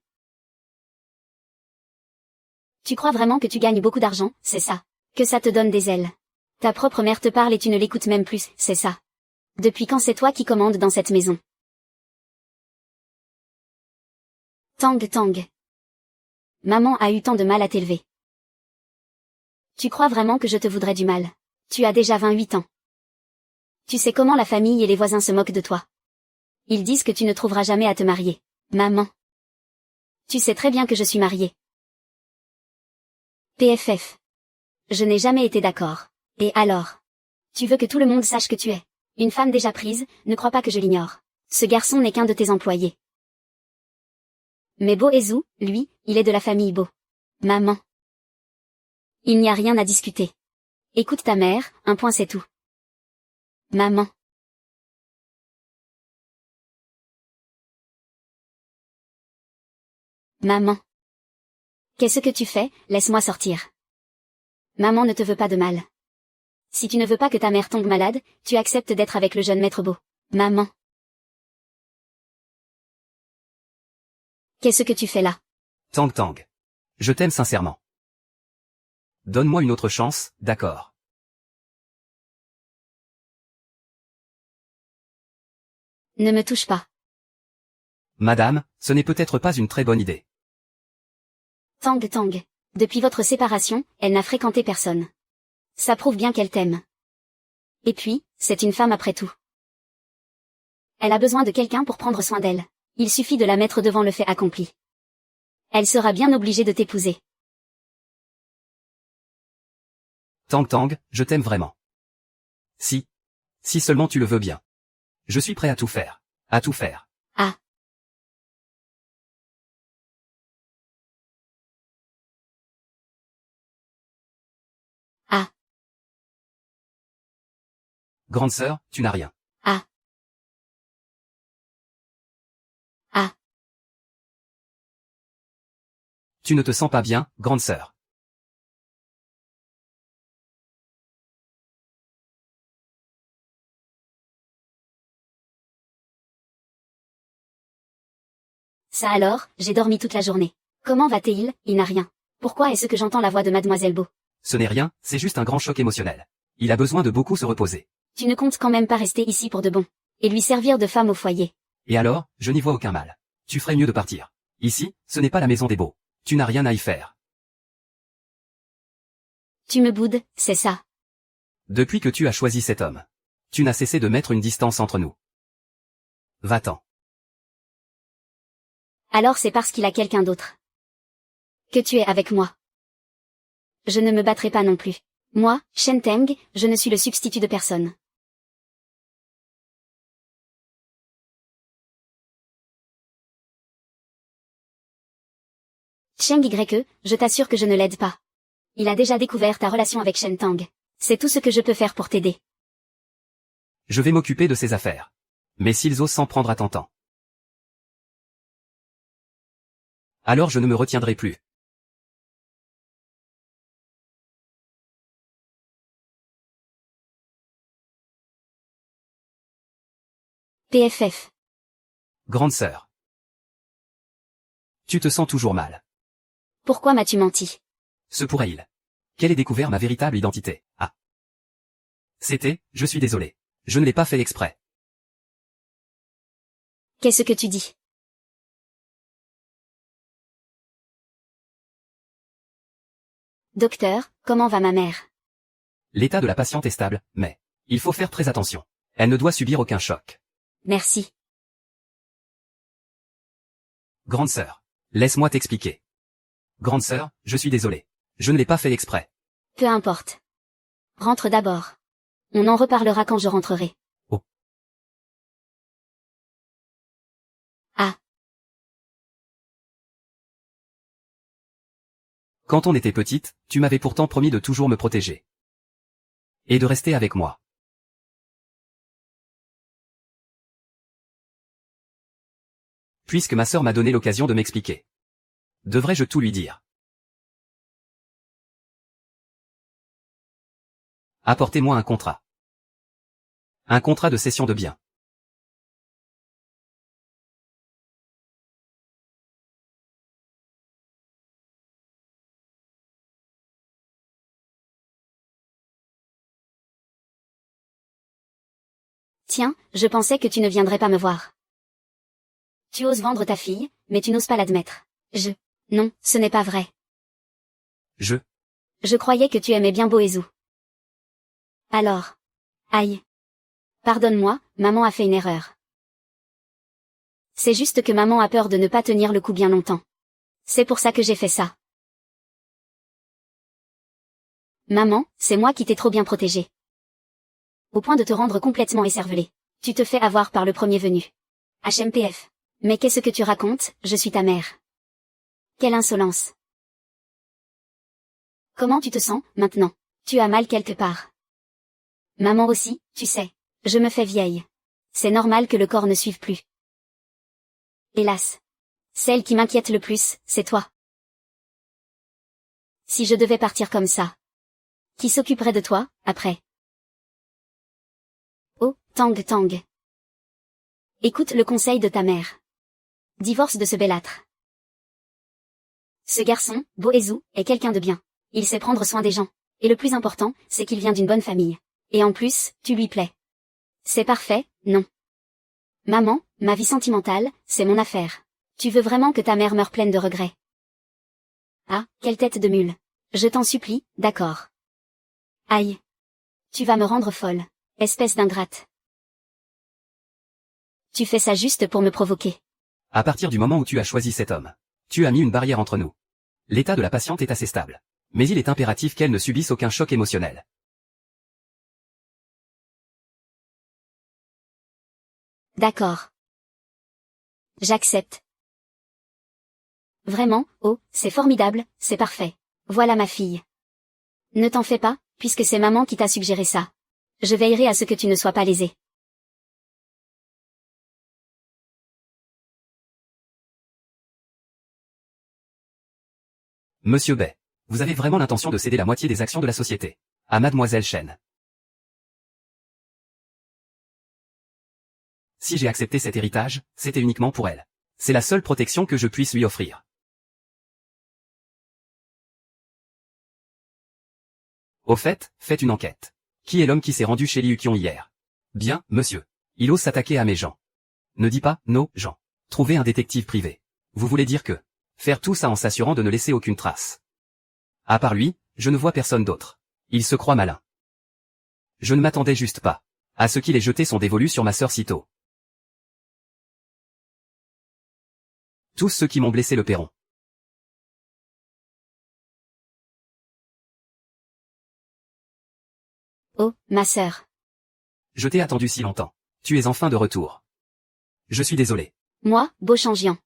Tu crois vraiment que tu gagnes beaucoup d'argent, c'est ça? Que ça te donne des ailes? Ta propre mère te parle et tu ne l'écoutes même plus, c'est ça? Depuis quand c'est toi qui commandes dans cette maison? Tang Tang. Maman a eu tant de mal à t'élever. Tu crois vraiment que je te voudrais du mal? Tu as déjà 28 ans. Tu sais comment la famille et les voisins se moquent de toi. Ils disent que tu ne trouveras jamais à te marier. Maman. Tu sais très bien que je suis mariée. PFF. Je n'ai jamais été d'accord. Et alors? Tu veux que tout le monde sache que tu es une femme déjà prise, ne crois pas que je l'ignore. Ce garçon n'est qu'un de tes employés. Mais Beau Ezou, lui, il est de la famille Beau. Maman. Il n'y a rien à discuter. Écoute ta mère, un point c'est tout. Maman. Maman. Qu'est-ce que tu fais? Laisse-moi sortir. Maman ne te veut pas de mal. Si tu ne veux pas que ta mère tombe malade, tu acceptes d'être avec le jeune maître Beau. Maman. Qu'est-ce que tu fais là? Tang Tang. Je t'aime sincèrement. Donne-moi une autre chance, d'accord. Ne me touche pas. Madame, ce n'est peut-être pas une très bonne idée. Tang Tang. Depuis votre séparation, elle n'a fréquenté personne. Ça prouve bien qu'elle t'aime. Et puis, c'est une femme après tout. Elle a besoin de quelqu'un pour prendre soin d'elle. Il suffit de la mettre devant le fait accompli. Elle sera bien obligée de t'épouser. Tang Tang, je t'aime vraiment. Si seulement tu le veux bien. Je suis prêt à tout faire. À tout faire. Ah. Ah. Grande sœur, tu n'as rien. Ah. Ah. Tu ne te sens pas bien, grande sœur. Ça alors, j'ai dormi toute la journée. Comment va-t-il? Il n'a rien. Pourquoi est-ce que j'entends la voix de Mademoiselle Beau? Ce n'est rien, c'est juste un grand choc émotionnel. Il a besoin de beaucoup se reposer. Tu ne comptes quand même pas rester ici pour de bon. Et lui servir de femme au foyer. Et alors, je n'y vois aucun mal. Tu ferais mieux de partir. Ici, ce n'est pas la maison des Beaux. Tu n'as rien à y faire. Tu me boudes, c'est ça. Depuis que tu as choisi cet homme, tu n'as cessé de mettre une distance entre nous. Va-t'en. Alors c'est parce qu'il a quelqu'un d'autre. Que tu es avec moi. Je ne me battrai pas non plus. Moi, Shen Teng, je ne suis le substitut de personne. Cheng Yke, je t'assure que je ne l'aide pas. Il a déjà découvert ta relation avec Shen Tang. C'est tout ce que je peux faire pour t'aider. Je vais m'occuper de ses affaires. Mais s'ils osent s'en prendre à Tantan, alors je ne me retiendrai plus. PFF. Grande sœur. Tu te sens toujours mal. Pourquoi m'as-tu menti? Se pourrait-il qu'elle ait découvert ma véritable identité? Ah. Je suis désolé. Je ne l'ai pas fait exprès. Qu'est-ce que tu dis? Docteur, comment va ma mère? L'état de la patiente est stable, mais il faut faire très attention. Elle ne doit subir aucun choc. Merci. Grande sœur, laisse-moi t'expliquer. Grande sœur, je suis désolé. Je ne l'ai pas fait exprès. Peu importe. Rentre d'abord. On en reparlera quand je rentrerai. Oh. Ah. Quand on était petite, tu m'avais pourtant promis de toujours me protéger. Et de rester avec moi. Puisque ma sœur m'a donné l'occasion de m'expliquer. Devrais-je tout lui dire? Apportez-moi un contrat. Un contrat de cession de biens. Tiens, je pensais que tu ne viendrais pas me voir. Tu oses vendre ta fille, mais tu n'oses pas l'admettre. Non, ce n'est pas vrai. Je croyais que tu aimais bien Boezou. Alors. Aïe. Pardonne-moi, maman a fait une erreur. C'est juste que maman a peur de ne pas tenir le coup bien longtemps. C'est pour ça que j'ai fait ça. Maman, c'est moi qui t'ai trop bien protégée. Au point de te rendre complètement écervelée. Tu te fais avoir par le premier venu. HMPF. Mais qu'est-ce que tu racontes? Je suis ta mère. Quelle insolence. Comment tu te sens, maintenant? Tu as mal quelque part. Maman aussi, tu sais. Je me fais vieille. C'est normal que le corps ne suive plus. Hélas. Celle qui m'inquiète le plus, c'est toi. Si je devais partir comme ça. Qui s'occuperait de toi, après? Oh, Tang Tang. Écoute le conseil de ta mère. Divorce de ce belâtre. Ce garçon, Boezou, est quelqu'un de bien. Il sait prendre soin des gens. Et le plus important, c'est qu'il vient d'une bonne famille. Et en plus, tu lui plais. C'est parfait, non? Maman, ma vie sentimentale, c'est mon affaire. Tu veux vraiment que ta mère meure pleine de regrets? Ah, quelle tête de mule. Je t'en supplie, d'accord. Aïe. Tu vas me rendre folle. Espèce d'ingrate. Tu fais ça juste pour me provoquer. À partir du moment où tu as choisi cet homme, tu as mis une barrière entre nous. L'état de la patiente est assez stable. Mais il est impératif qu'elle ne subisse aucun choc émotionnel. D'accord. J'accepte. Vraiment, oh, c'est formidable, c'est parfait. Voilà ma fille. Ne t'en fais pas, puisque c'est maman qui t'a suggéré ça. Je veillerai à ce que tu ne sois pas lésée. Monsieur Bay, vous avez vraiment l'intention de céder la moitié des actions de la société à Mademoiselle Chen. Si j'ai accepté cet héritage, c'était uniquement pour elle. C'est la seule protection que je puisse lui offrir. Au fait, faites une enquête. Qui est l'homme qui s'est rendu chez Liu Qiong hier? Bien, monsieur. Il ose s'attaquer à mes gens. Ne dis pas, nos gens. Trouvez un détective privé. Vous voulez dire que faire tout ça en s'assurant de ne laisser aucune trace. À part lui, je ne vois personne d'autre. Il se croit malin. Je ne m'attendais juste pas à ce qu'il ait jeté son dévolu sur ma sœur sitôt. Tous ceux qui m'ont blessé le paieront. Oh, ma sœur. Je t'ai attendu si longtemps. Tu es enfin de retour. Je suis désolé. Moi, Beauchangian.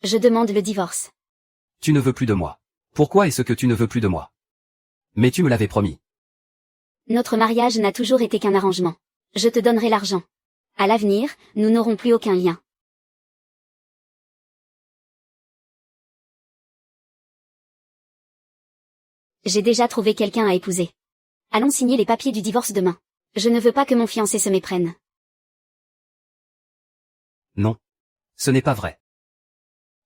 Je demande le divorce. Tu ne veux plus de moi. Pourquoi est-ce que tu ne veux plus de moi? Mais tu me l'avais promis. Notre mariage n'a toujours été qu'un arrangement. Je te donnerai l'argent. À l'avenir, nous n'aurons plus aucun lien. J'ai déjà trouvé quelqu'un à épouser. Allons signer les papiers du divorce demain. Je ne veux pas que mon fiancé se méprenne. Non. Ce n'est pas vrai.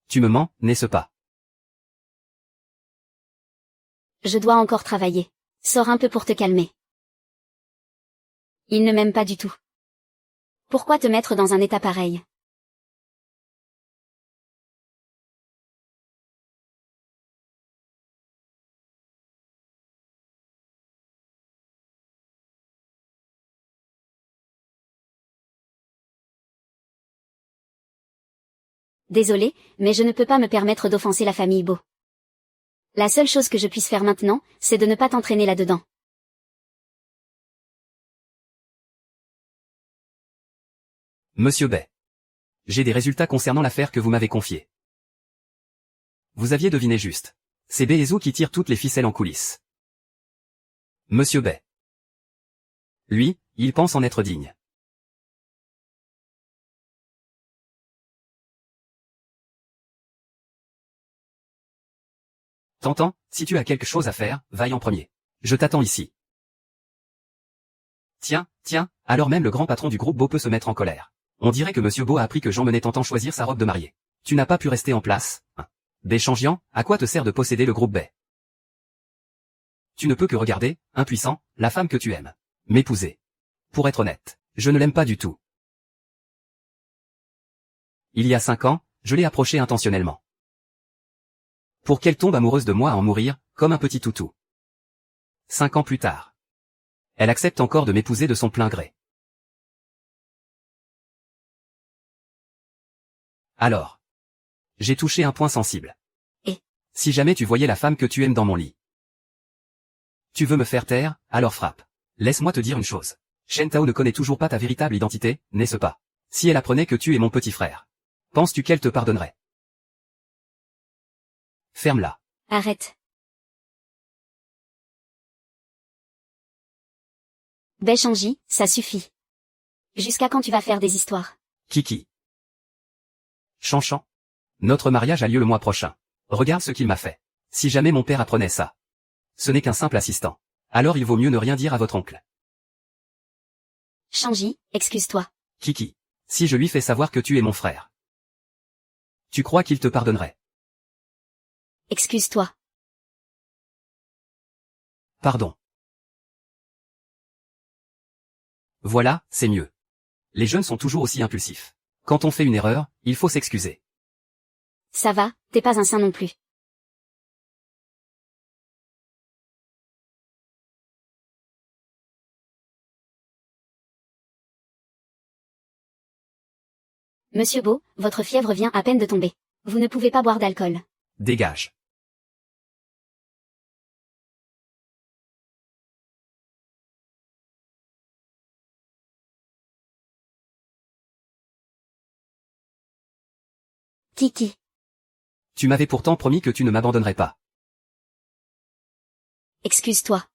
Tu me mens, n'est-ce pas? Je dois encore travailler. Sors un peu pour te calmer. Il ne m'aime pas du tout. Pourquoi te mettre dans un état pareil? Désolé, mais je ne peux pas me permettre d'offenser la famille Beau. La seule chose que je puisse faire maintenant, c'est de ne pas t'entraîner là-dedans. Monsieur Bay. J'ai des résultats concernant l'affaire que vous m'avez confiée. Vous aviez deviné juste. C'est Beizou qui tire toutes les ficelles en coulisses. Monsieur Bay. Lui, il pense en être digne. T'entends, si tu as quelque chose à faire, vaille en premier. Je t'attends ici. Tiens, alors même le grand patron du groupe Beau peut se mettre en colère. On dirait que Monsieur Beau a appris que Jean menait Tantan choisir sa robe de mariée. Tu n'as pas pu rester en place, hein. Béchangian, à quoi te sert de posséder le groupe Bay? Tu ne peux que regarder, impuissant, la femme que tu aimes. M'épouser. Pour être honnête, je ne l'aime pas du tout. Il y a 5 ans, je l'ai approchée intentionnellement. Pour qu'elle tombe amoureuse de moi à en mourir, comme un petit toutou. 5 ans plus tard. Elle accepte encore de m'épouser de son plein gré. Alors. J'ai touché un point sensible. Et si jamais tu voyais la femme que tu aimes dans mon lit. Tu veux me faire taire, alors frappe. Laisse-moi te dire une chose. Shen Tao ne connaît toujours pas ta véritable identité, n'est-ce pas? Si elle apprenait que tu es mon petit frère. Penses-tu qu'elle te pardonnerait? Ferme-la. arrête. Béchangi, ça suffit. Jusqu'à quand tu vas faire des histoires? Kiki. Chanchan. Notre mariage a lieu le mois prochain. Regarde ce qu'il m'a fait. Si jamais mon père apprenait ça. Ce n'est qu'un simple assistant. Alors il vaut mieux ne rien dire à votre oncle. Shanji, excuse-toi. Kiki. Si je lui fais savoir que tu es mon frère. Tu crois qu'il te pardonnerait? Excuse-toi. Pardon. Voilà, c'est mieux. Les jeunes sont toujours aussi impulsifs. Quand on fait une erreur, il faut s'excuser. Ça va, t'es pas un saint non plus. Monsieur Beau, votre fièvre vient à peine de tomber. Vous ne pouvez pas boire d'alcool. Dégage. Kiki. Tu m'avais pourtant promis que tu ne m'abandonnerais pas. Excuse-toi.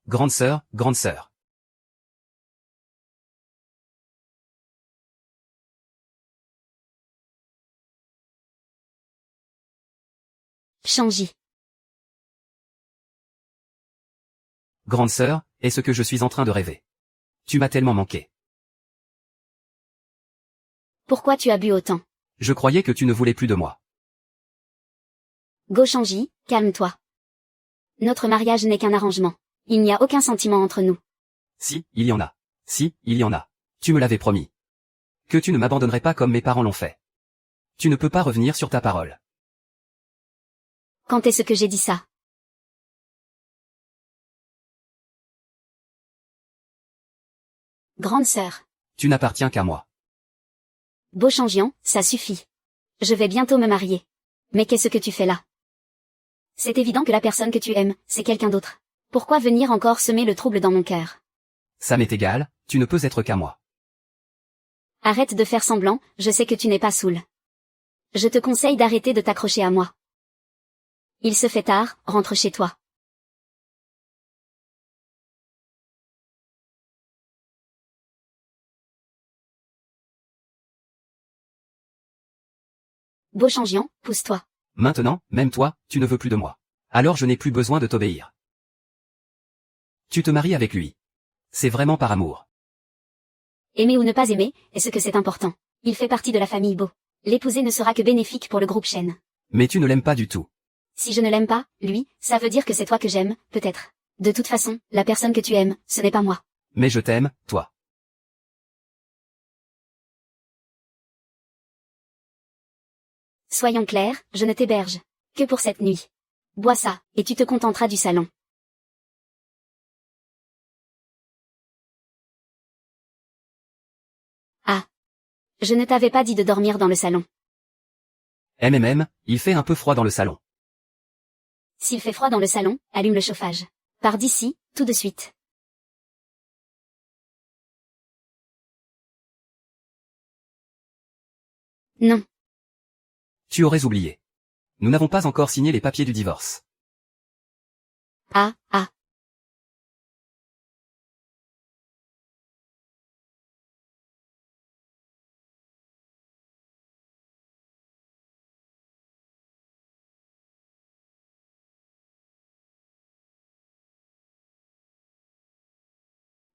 Grande sœur, grande sœur. Changi. Grande sœur, est-ce que je suis en train de rêver? Tu m'as tellement manqué. Pourquoi tu as bu autant? Je croyais que tu ne voulais plus de moi. Go Changi, calme-toi. Notre mariage n'est qu'un arrangement. Il n'y a aucun sentiment entre nous. Si, il y en a. Si, il y en a. Tu me l'avais promis. Que tu ne m'abandonnerais pas comme mes parents l'ont fait. Tu ne peux pas revenir sur ta parole. Quand est-ce que j'ai dit ça? Grande sœur. Tu n'appartiens qu'à moi. Beau Changian, ça suffit. Je vais bientôt me marier. Mais qu'est-ce que tu fais là? C'est évident que la personne que tu aimes, c'est quelqu'un d'autre. Pourquoi venir encore semer le trouble dans mon cœur? Ça m'est égal, tu ne peux être qu'à moi. Arrête de faire semblant, je sais que tu n'es pas saoul. Je te conseille d'arrêter de t'accrocher à moi. Il se fait tard, rentre chez toi. Beau Changian, pousse-toi. Maintenant, même toi, tu ne veux plus de moi. Alors je n'ai plus besoin de t'obéir. Tu te maries avec lui. C'est vraiment par amour. Aimer ou ne pas aimer, est-ce que c'est important? Il fait partie de la famille Beau. L'épouser ne sera que bénéfique pour le groupe Chen. Mais tu ne l'aimes pas du tout. Si je ne l'aime pas, lui, ça veut dire que c'est toi que j'aime, peut-être. De toute façon, la personne que tu aimes, ce n'est pas moi. Mais je t'aime, toi. Soyons clairs, je ne t'héberge que pour cette nuit. Bois ça, et tu te contenteras du salon. Ah. Je ne t'avais pas dit de dormir dans le salon. Il fait un peu froid dans le salon. S'il fait froid dans le salon, allume le chauffage. Pars d'ici, tout de suite. Non. Tu aurais oublié. Nous n'avons pas encore signé les papiers du divorce. Ah.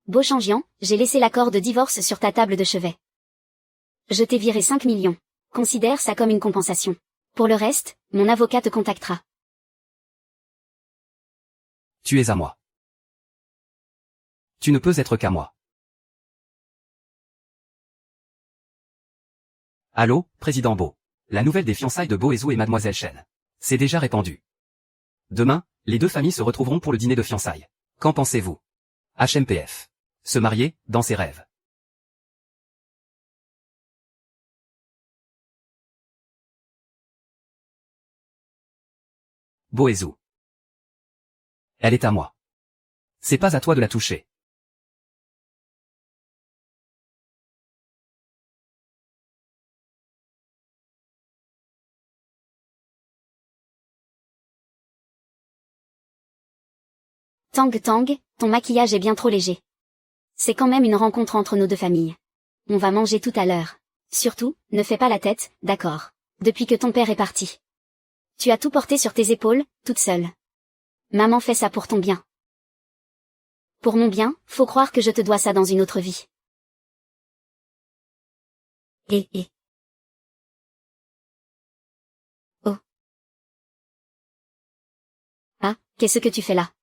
Beau Changian, j'ai laissé l'accord de divorce sur ta table de chevet. Je t'ai viré 5 millions. Considère ça comme une compensation. Pour le reste, mon avocat te contactera. Tu es à moi. Tu ne peux être qu'à moi. Allô, président Beau. La nouvelle des fiançailles de Beau Ezou et Mademoiselle Chen. C'est déjà répandu. Demain, les deux familles se retrouveront pour le dîner de fiançailles. Qu'en pensez-vous? HMPF. Se marier, dans ses rêves. Beau Ezou. Elle est à moi. C'est pas à toi de la toucher. Tang, ton maquillage est bien trop léger. C'est quand même une rencontre entre nos deux familles. On va manger tout à l'heure. Surtout, ne fais pas la tête, d'accord. Depuis que ton père est parti. Tu as tout porté sur tes épaules, toute seule. Maman fait ça pour ton bien. Pour mon bien, faut croire que je te dois ça dans une autre vie. Et. Oh. Ah, qu'est-ce que tu fais là?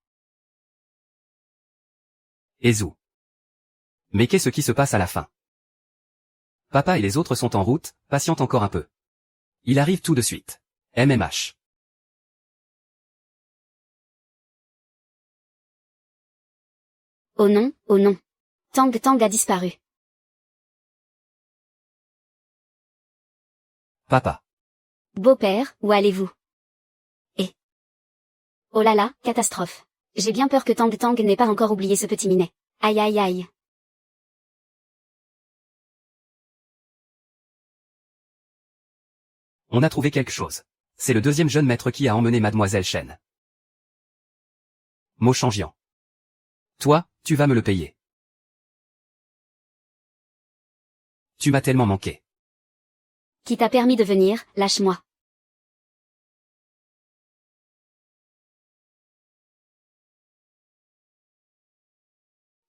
Ezou. Mais qu'est-ce qui se passe à la fin? Papa et les autres sont en route, patiente encore un peu. Il arrive tout de suite. MMH. Oh non, oh non. Tang Tang a disparu. Papa. Beau-père, où allez-vous? Et... Oh là là, catastrophe. J'ai bien peur que Tang Tang n'ait pas encore oublié ce petit minet. Aïe aïe aïe. On a trouvé quelque chose. C'est le deuxième jeune maître qui a emmené Mademoiselle Chen. Mo Shangjian. Toi, tu vas me le payer. Tu m'as tellement manqué. Qui t'a permis de venir, lâche-moi.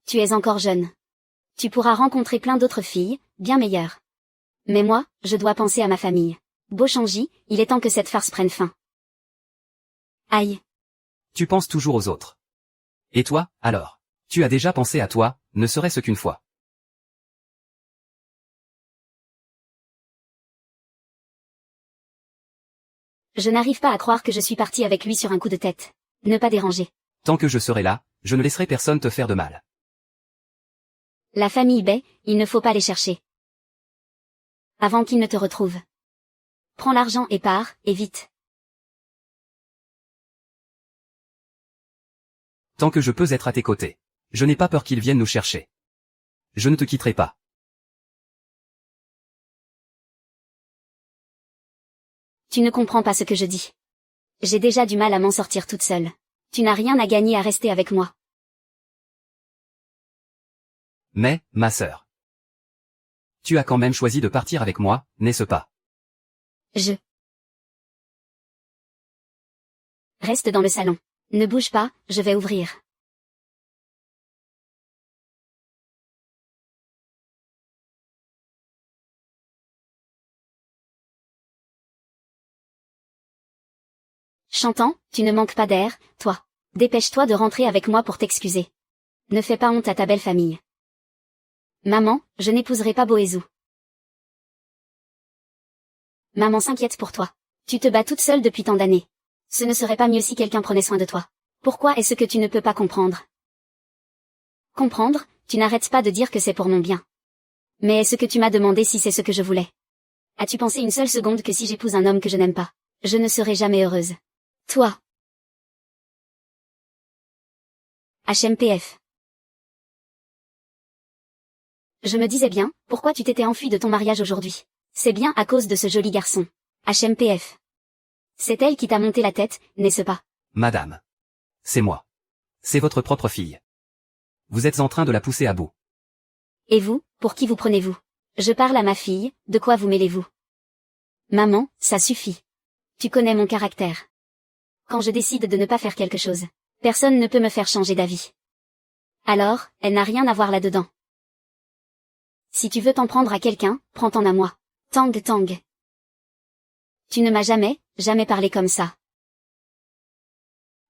Tu es encore jeune. Tu pourras rencontrer plein d'autres filles, bien meilleures. Mais moi, je dois penser à ma famille. Beau Shangji, il est temps que cette farce prenne fin. Aïe. Tu penses toujours aux autres. Et toi, alors? Tu as déjà pensé à toi, ne serait-ce qu'une fois. Je n'arrive pas à croire que je suis partie avec lui sur un coup de tête. Ne pas déranger. Tant que je serai là, je ne laisserai personne te faire de mal. La famille Bai, il ne faut pas les chercher. Avant qu'ils ne te retrouvent. Prends l'argent et pars, et vite. Tant que je peux être à tes côtés. Je n'ai pas peur qu'ils viennent nous chercher. Je ne te quitterai pas. Tu ne comprends pas ce que je dis. J'ai déjà du mal à m'en sortir toute seule. Tu n'as rien à gagner à rester avec moi. Mais, ma sœur. Tu as quand même choisi de partir avec moi, n'est-ce pas? Reste dans le salon. Ne bouge pas, je vais ouvrir. Chantant, tu ne manques pas d'air, toi. Dépêche-toi de rentrer avec moi pour t'excuser. Ne fais pas honte à ta belle famille. Maman, je n'épouserai pas Boézou. Maman s'inquiète pour toi. Tu te bats toute seule depuis tant d'années. Ce ne serait pas mieux si quelqu'un prenait soin de toi. Pourquoi est-ce que tu ne peux pas comprendre? Comprendre, tu n'arrêtes pas de dire que c'est pour mon bien. Mais est-ce que tu m'as demandé si c'est ce que je voulais? As-tu pensé une seule seconde que si j'épouse un homme que je n'aime pas, je ne serai jamais heureuse? Toi. HMPF. Je me disais bien, pourquoi tu t'étais enfui de ton mariage aujourd'hui? C'est bien à cause de ce joli garçon. HMPF. C'est elle qui t'a monté la tête, n'est-ce pas? Madame. C'est moi. C'est votre propre fille. Vous êtes en train de la pousser à bout. Et vous, pour qui vous prenez-vous? Je parle à ma fille, de quoi vous mêlez-vous? Maman, ça suffit. Tu connais mon caractère. Quand je décide de ne pas faire quelque chose, personne ne peut me faire changer d'avis. Alors, elle n'a rien à voir là-dedans. Si tu veux t'en prendre à quelqu'un, prends-t'en à moi. Tang Tang. Tu ne m'as jamais parlé comme ça.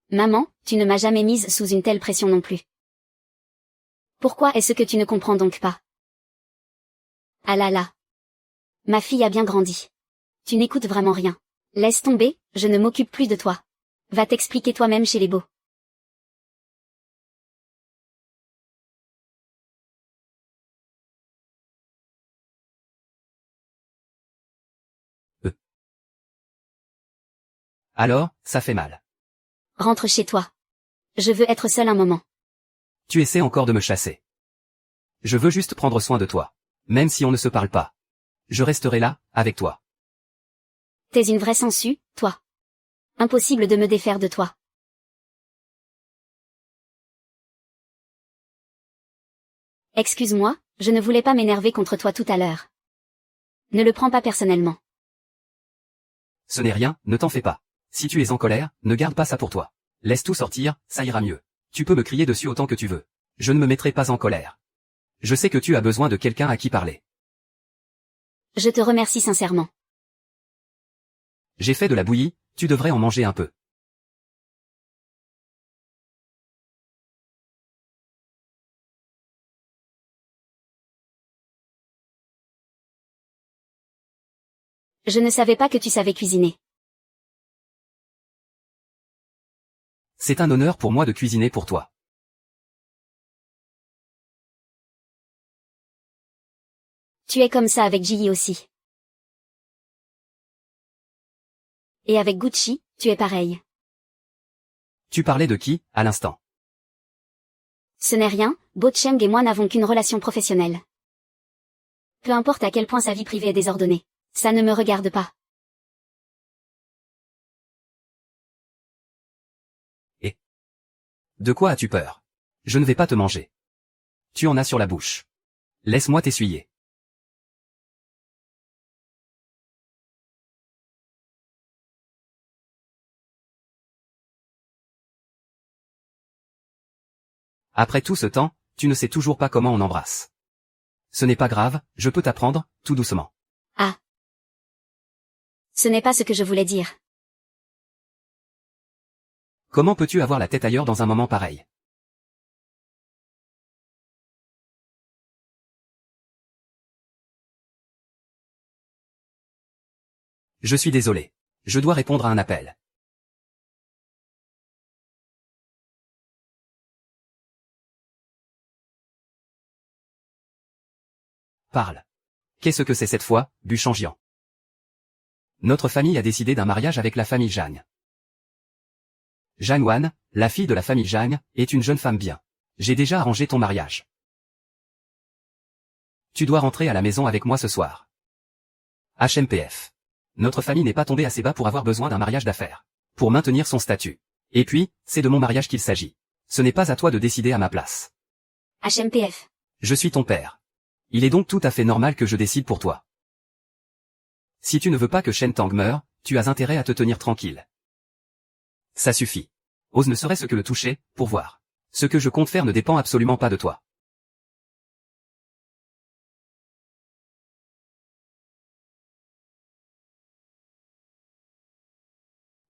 Maman, tu ne m'as jamais mise sous une telle pression non plus. Pourquoi est-ce que tu ne comprends donc pas? Ah là là. Ma fille a bien grandi. Tu n'écoutes vraiment rien. Laisse tomber, je ne m'occupe plus de toi. Va t'expliquer toi-même chez les beaux. Alors, ça fait mal. Rentre chez toi. Je veux être seule un moment. Tu essaies encore de me chasser. Je veux juste prendre soin de toi. Même si on ne se parle pas. Je resterai là, avec toi. T'es une vraie sangsue, toi. Impossible de me défaire de toi. Excuse-moi, je ne voulais pas m'énerver contre toi tout à l'heure. Ne le prends pas personnellement. Ce n'est rien, ne t'en fais pas. Si tu es en colère, ne garde pas ça pour toi. Laisse tout sortir, ça ira mieux. Tu peux me crier dessus autant que tu veux. Je ne me mettrai pas en colère. Je sais que tu as besoin de quelqu'un à qui parler. Je te remercie sincèrement. J'ai fait de la bouillie, tu devrais en manger un peu. Je ne savais pas que tu savais cuisiner. C'est un honneur pour moi de cuisiner pour toi. Tu es comme ça avec Ji aussi. Et avec Gucci, tu es pareil. Tu parlais de qui, à l'instant? Ce n'est rien, Bo Cheng et moi n'avons qu'une relation professionnelle. Peu importe à quel point sa vie privée est désordonnée. Ça ne me regarde pas. Et de quoi as-tu peur? Je ne vais pas te manger. Tu en as sur la bouche. Laisse-moi t'essuyer. Après tout ce temps, tu ne sais toujours pas comment on embrasse. Ce n'est pas grave, je peux t'apprendre, tout doucement. Ah. Ce n'est pas ce que je voulais dire. Comment peux-tu avoir la tête ailleurs dans un moment pareil? Je suis désolé. Je dois répondre à un appel. Parle. Qu'est-ce que c'est cette fois, Buchangian? Notre famille a décidé d'un mariage avec la famille Zhang. Zhang Wan, la fille de la famille Zhang, est une jeune femme bien. J'ai déjà arrangé ton mariage. Tu dois rentrer à la maison avec moi ce soir. HMPF. Notre famille n'est pas tombée assez bas pour avoir besoin d'un mariage d'affaires. Pour maintenir son statut. Et puis, c'est de mon mariage qu'il s'agit. Ce n'est pas à toi de décider à ma place. HMPF. Je suis ton père. Il est donc tout à fait normal que je décide pour toi. Si tu ne veux pas que Shen Tang meure, tu as intérêt à te tenir tranquille. Ça suffit. Ose ne serait-ce que le toucher, pour voir. Ce que je compte faire ne dépend absolument pas de toi.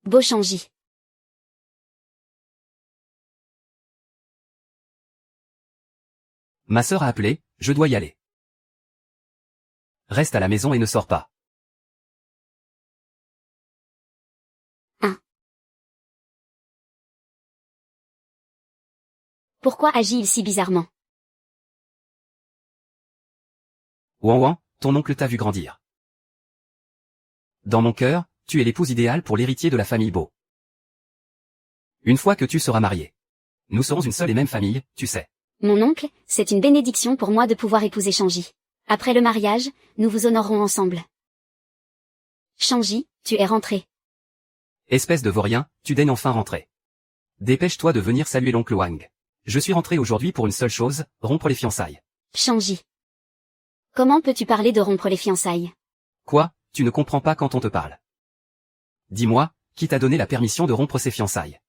Bo Changji. Ma sœur a appelé, je dois y aller. Reste à la maison et ne sors pas. Pourquoi agit-il si bizarrement? Wan Wan, ton oncle t'a vu grandir. Dans mon cœur, tu es l'épouse idéale pour l'héritier de la famille Bo. Une fois que tu seras marié, nous serons une seule et même famille, tu sais. Mon oncle, c'est une bénédiction pour moi de pouvoir épouser Changji. Après le mariage, nous vous honorerons ensemble. Changji, tu es rentré. Espèce de vaurien, tu daignes enfin rentrer. Dépêche-toi de venir saluer l'oncle Wang. Je suis rentré aujourd'hui pour une seule chose, rompre les fiançailles. Changji. Comment peux-tu parler de rompre les fiançailles? Quoi, tu ne comprends pas quand on te parle? Dis-moi, qui t'a donné la permission de rompre ces fiançailles?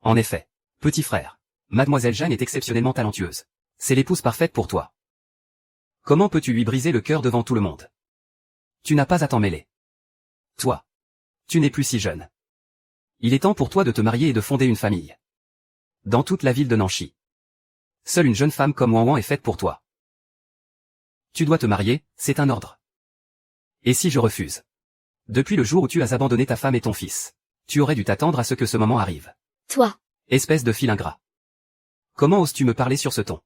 En effet, petit frère, Mademoiselle Jeanne est exceptionnellement talentueuse. C'est l'épouse parfaite pour toi. Comment peux-tu lui briser le cœur devant tout le monde? Tu n'as pas à t'en mêler. Toi, tu n'es plus si jeune. Il est temps pour toi de te marier et de fonder une famille. Dans toute la ville de Nancy. Seule une jeune femme comme Wan Wan est faite pour toi. Tu dois te marier, c'est un ordre. Et si je refuse? Depuis le jour où tu as abandonné ta femme et ton fils, tu aurais dû t'attendre à ce que ce moment arrive. Toi. Espèce de fil ingrat. Comment oses-tu me parler sur ce ton?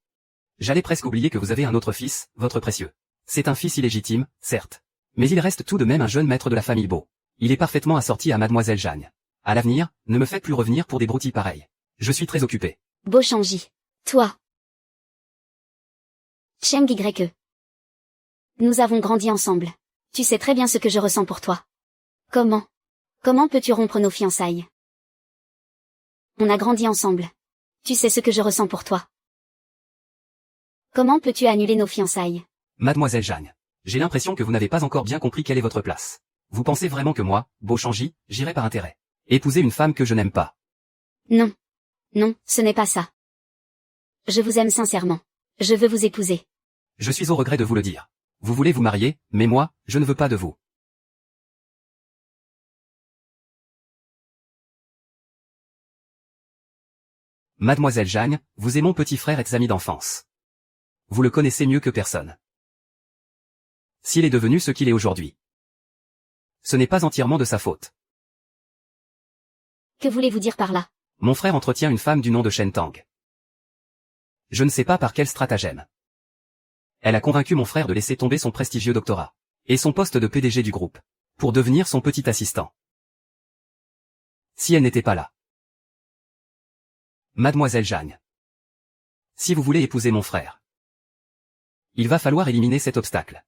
J'allais presque oublier que vous avez un autre fils, votre précieux. C'est un fils illégitime, certes. Mais il reste tout de même un jeune maître de la famille Bo. Il est parfaitement assorti à Mademoiselle Jeanne. À l'avenir, ne me faites plus revenir pour des broutilles pareilles. Je suis très occupé. Bo Changji. Toi. Cheng YE. Nous avons grandi ensemble. Tu sais très bien ce que je ressens pour toi. Comment peux-tu rompre nos fiançailles? On a grandi ensemble. Tu sais ce que je ressens pour toi. Comment peux-tu annuler nos fiançailles? Mademoiselle Jeanne, j'ai l'impression que vous n'avez pas encore bien compris quelle est votre place. Vous pensez vraiment que moi, Bo Changji, j'irai par intérêt épouser une femme que je n'aime pas? Non. Non, ce n'est pas ça. Je vous aime sincèrement. Je veux vous épouser. Je suis au regret de vous le dire. Vous voulez vous marier, mais moi, je ne veux pas de vous. Mademoiselle Jeanne, vous et mon petit frère êtes amis d'enfance. Vous le connaissez mieux que personne. S'il est devenu ce qu'il est aujourd'hui, Ce n'est pas entièrement de sa faute. Que voulez-vous dire par là? Mon frère entretient une femme du nom de Shen Tang. Je ne sais pas par quel stratagème. Elle a convaincu mon frère de laisser tomber son prestigieux doctorat et son poste de PDG du groupe pour devenir son petit assistant. Si elle n'était pas là. Mademoiselle Jeanne. Si vous voulez épouser mon frère, il va falloir éliminer cet obstacle.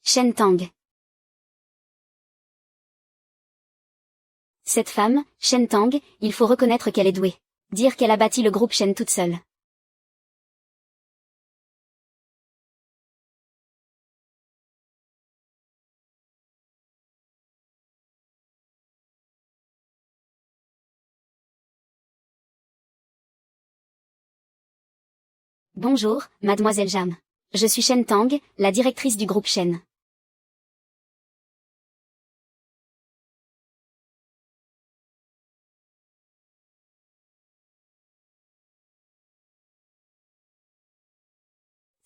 Shen Tang. Cette femme, Shen Tang, il faut reconnaître qu'elle est douée. Dire qu'elle a bâti le groupe Shen toute seule. Bonjour, mademoiselle Jam. Je suis Shen Tang, la directrice du groupe Shen.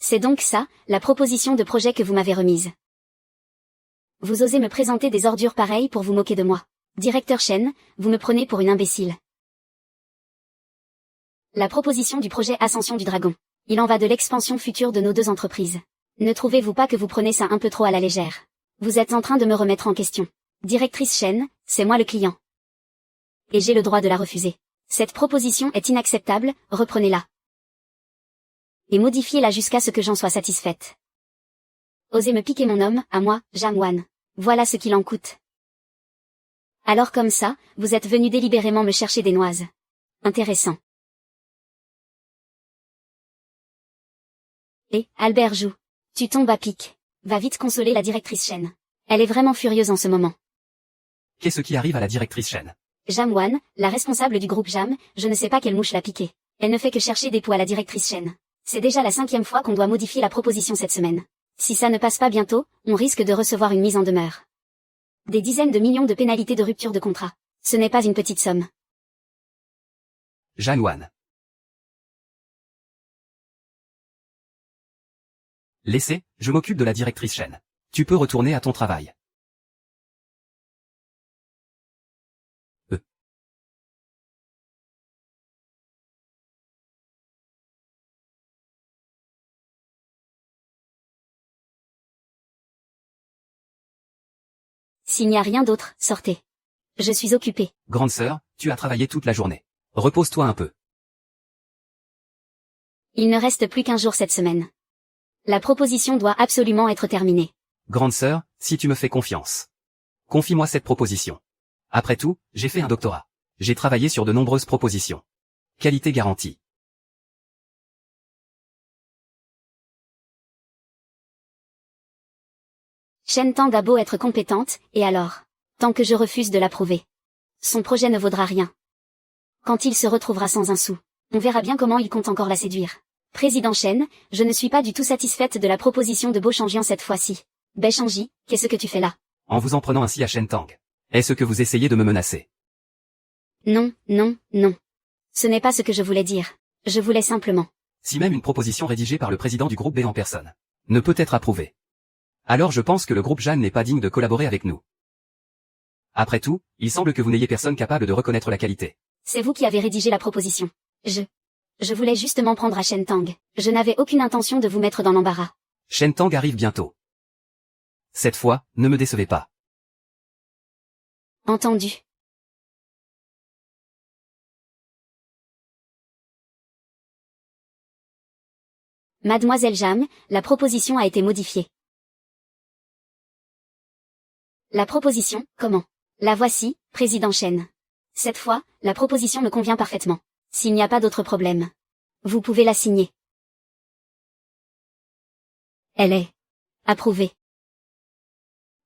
C'est donc ça, la proposition de projet que vous m'avez remise. Vous osez me présenter des ordures pareilles pour vous moquer de moi. Directeur Shen, vous me prenez pour une imbécile. La proposition du projet Ascension du Dragon. Il en va de l'expansion future de nos deux entreprises. Ne trouvez-vous pas que vous prenez ça un peu trop à la légère? Vous êtes en train de me remettre en question. Directrice Shen, c'est moi le client. Et j'ai le droit de la refuser. Cette proposition est inacceptable, reprenez-la. Et modifiez-la jusqu'à ce que j'en sois satisfaite. Osez me piquer mon homme, à moi, Jamwan. Voilà ce qu'il en coûte. Alors comme ça, vous êtes venu délibérément me chercher des noises. Intéressant. Et, Albert joue. Tu tombes à pic. Va vite consoler la directrice Shen. Elle est vraiment furieuse en ce moment. Qu'est-ce qui arrive à la directrice Shen? Jamwan, la responsable du groupe Jam, je ne sais pas quelle mouche l'a piqué. Elle ne fait que chercher des poux à la directrice Shen. C'est déjà la 5e fois qu'on doit modifier la proposition cette semaine. Si ça ne passe pas bientôt, on risque de recevoir une mise en demeure. Des dizaines de millions de pénalités de rupture de contrat. Ce n'est pas une petite somme. Janwan. Laissez, je m'occupe de la directrice Shen. Tu peux retourner à ton travail. S'il n'y a rien d'autre, sortez. Je suis occupée. Grande sœur, tu as travaillé toute la journée. Repose-toi un peu. Il ne reste plus qu'1 jour cette semaine. La proposition doit absolument être terminée. Grande sœur, si tu me fais confiance. Confie-moi cette proposition. Après tout, j'ai fait un doctorat. J'ai travaillé sur de nombreuses propositions. Qualité garantie. Shen Tang a beau être compétente, et alors? Tant que je refuse de l'approuver. Son projet ne vaudra rien. Quand il se retrouvera sans un sou, on verra bien comment il compte encore la séduire. Président Shen, je ne suis pas du tout satisfaite de la proposition de Beauchangian cette fois-ci. Baichangi, qu'est-ce que tu fais là? En vous en prenant ainsi à Shen Tang. Est-ce que vous essayez de me menacer? Non, non, non. Ce n'est pas ce que je voulais dire. Je voulais simplement. Si même une proposition rédigée par le président du groupe B en personne ne peut être approuvée, alors je pense que le groupe Jeanne n'est pas digne de collaborer avec nous. Après tout, il semble que vous n'ayez personne capable de reconnaître la qualité. C'est vous qui avez rédigé la proposition. Je voulais justement prendre à Shen Tang. Je n'avais aucune intention de vous mettre dans l'embarras. Shen Tang arrive bientôt. Cette fois, ne me décevez pas. Entendu. Mademoiselle Jam, la proposition a été modifiée. La proposition, comment? La voici, président Shen. Cette fois, la proposition me convient parfaitement. S'il n'y a pas d'autre problème, vous pouvez la signer. Elle est approuvée.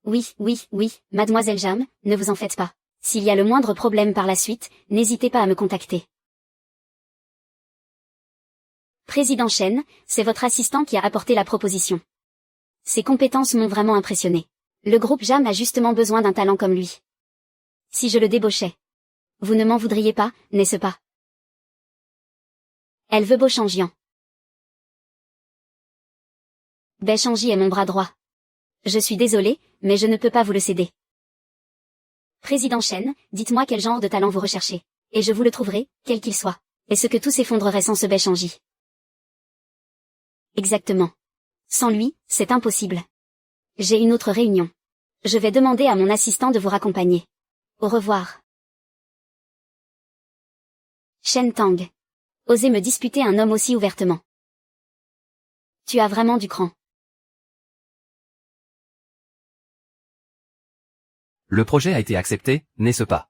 Oui, oui, oui, mademoiselle Jam, ne vous en faites pas. S'il y a le moindre problème par la suite, n'hésitez pas à me contacter. Président Shen, c'est votre assistant qui a apporté la proposition. Ses compétences m'ont vraiment impressionné. Le groupe Jam a justement besoin d'un talent comme lui. Si je le débauchais, vous ne m'en voudriez pas, n'est-ce pas? Elle veut Beauchangian. Baichangi est mon bras droit. Je suis désolé, mais je ne peux pas vous le céder. Président Chen, dites-moi quel genre de talent vous recherchez. Et je vous le trouverai, quel qu'il soit. Est-ce que tout s'effondrerait sans ce bêche Angie? Exactement. Sans lui, c'est impossible. J'ai une autre réunion. Je vais demander à mon assistant de vous raccompagner. Au revoir. Shen Tang. Osez me disputer un homme aussi ouvertement. Tu as vraiment du cran. Le projet a été accepté, n'est-ce pas?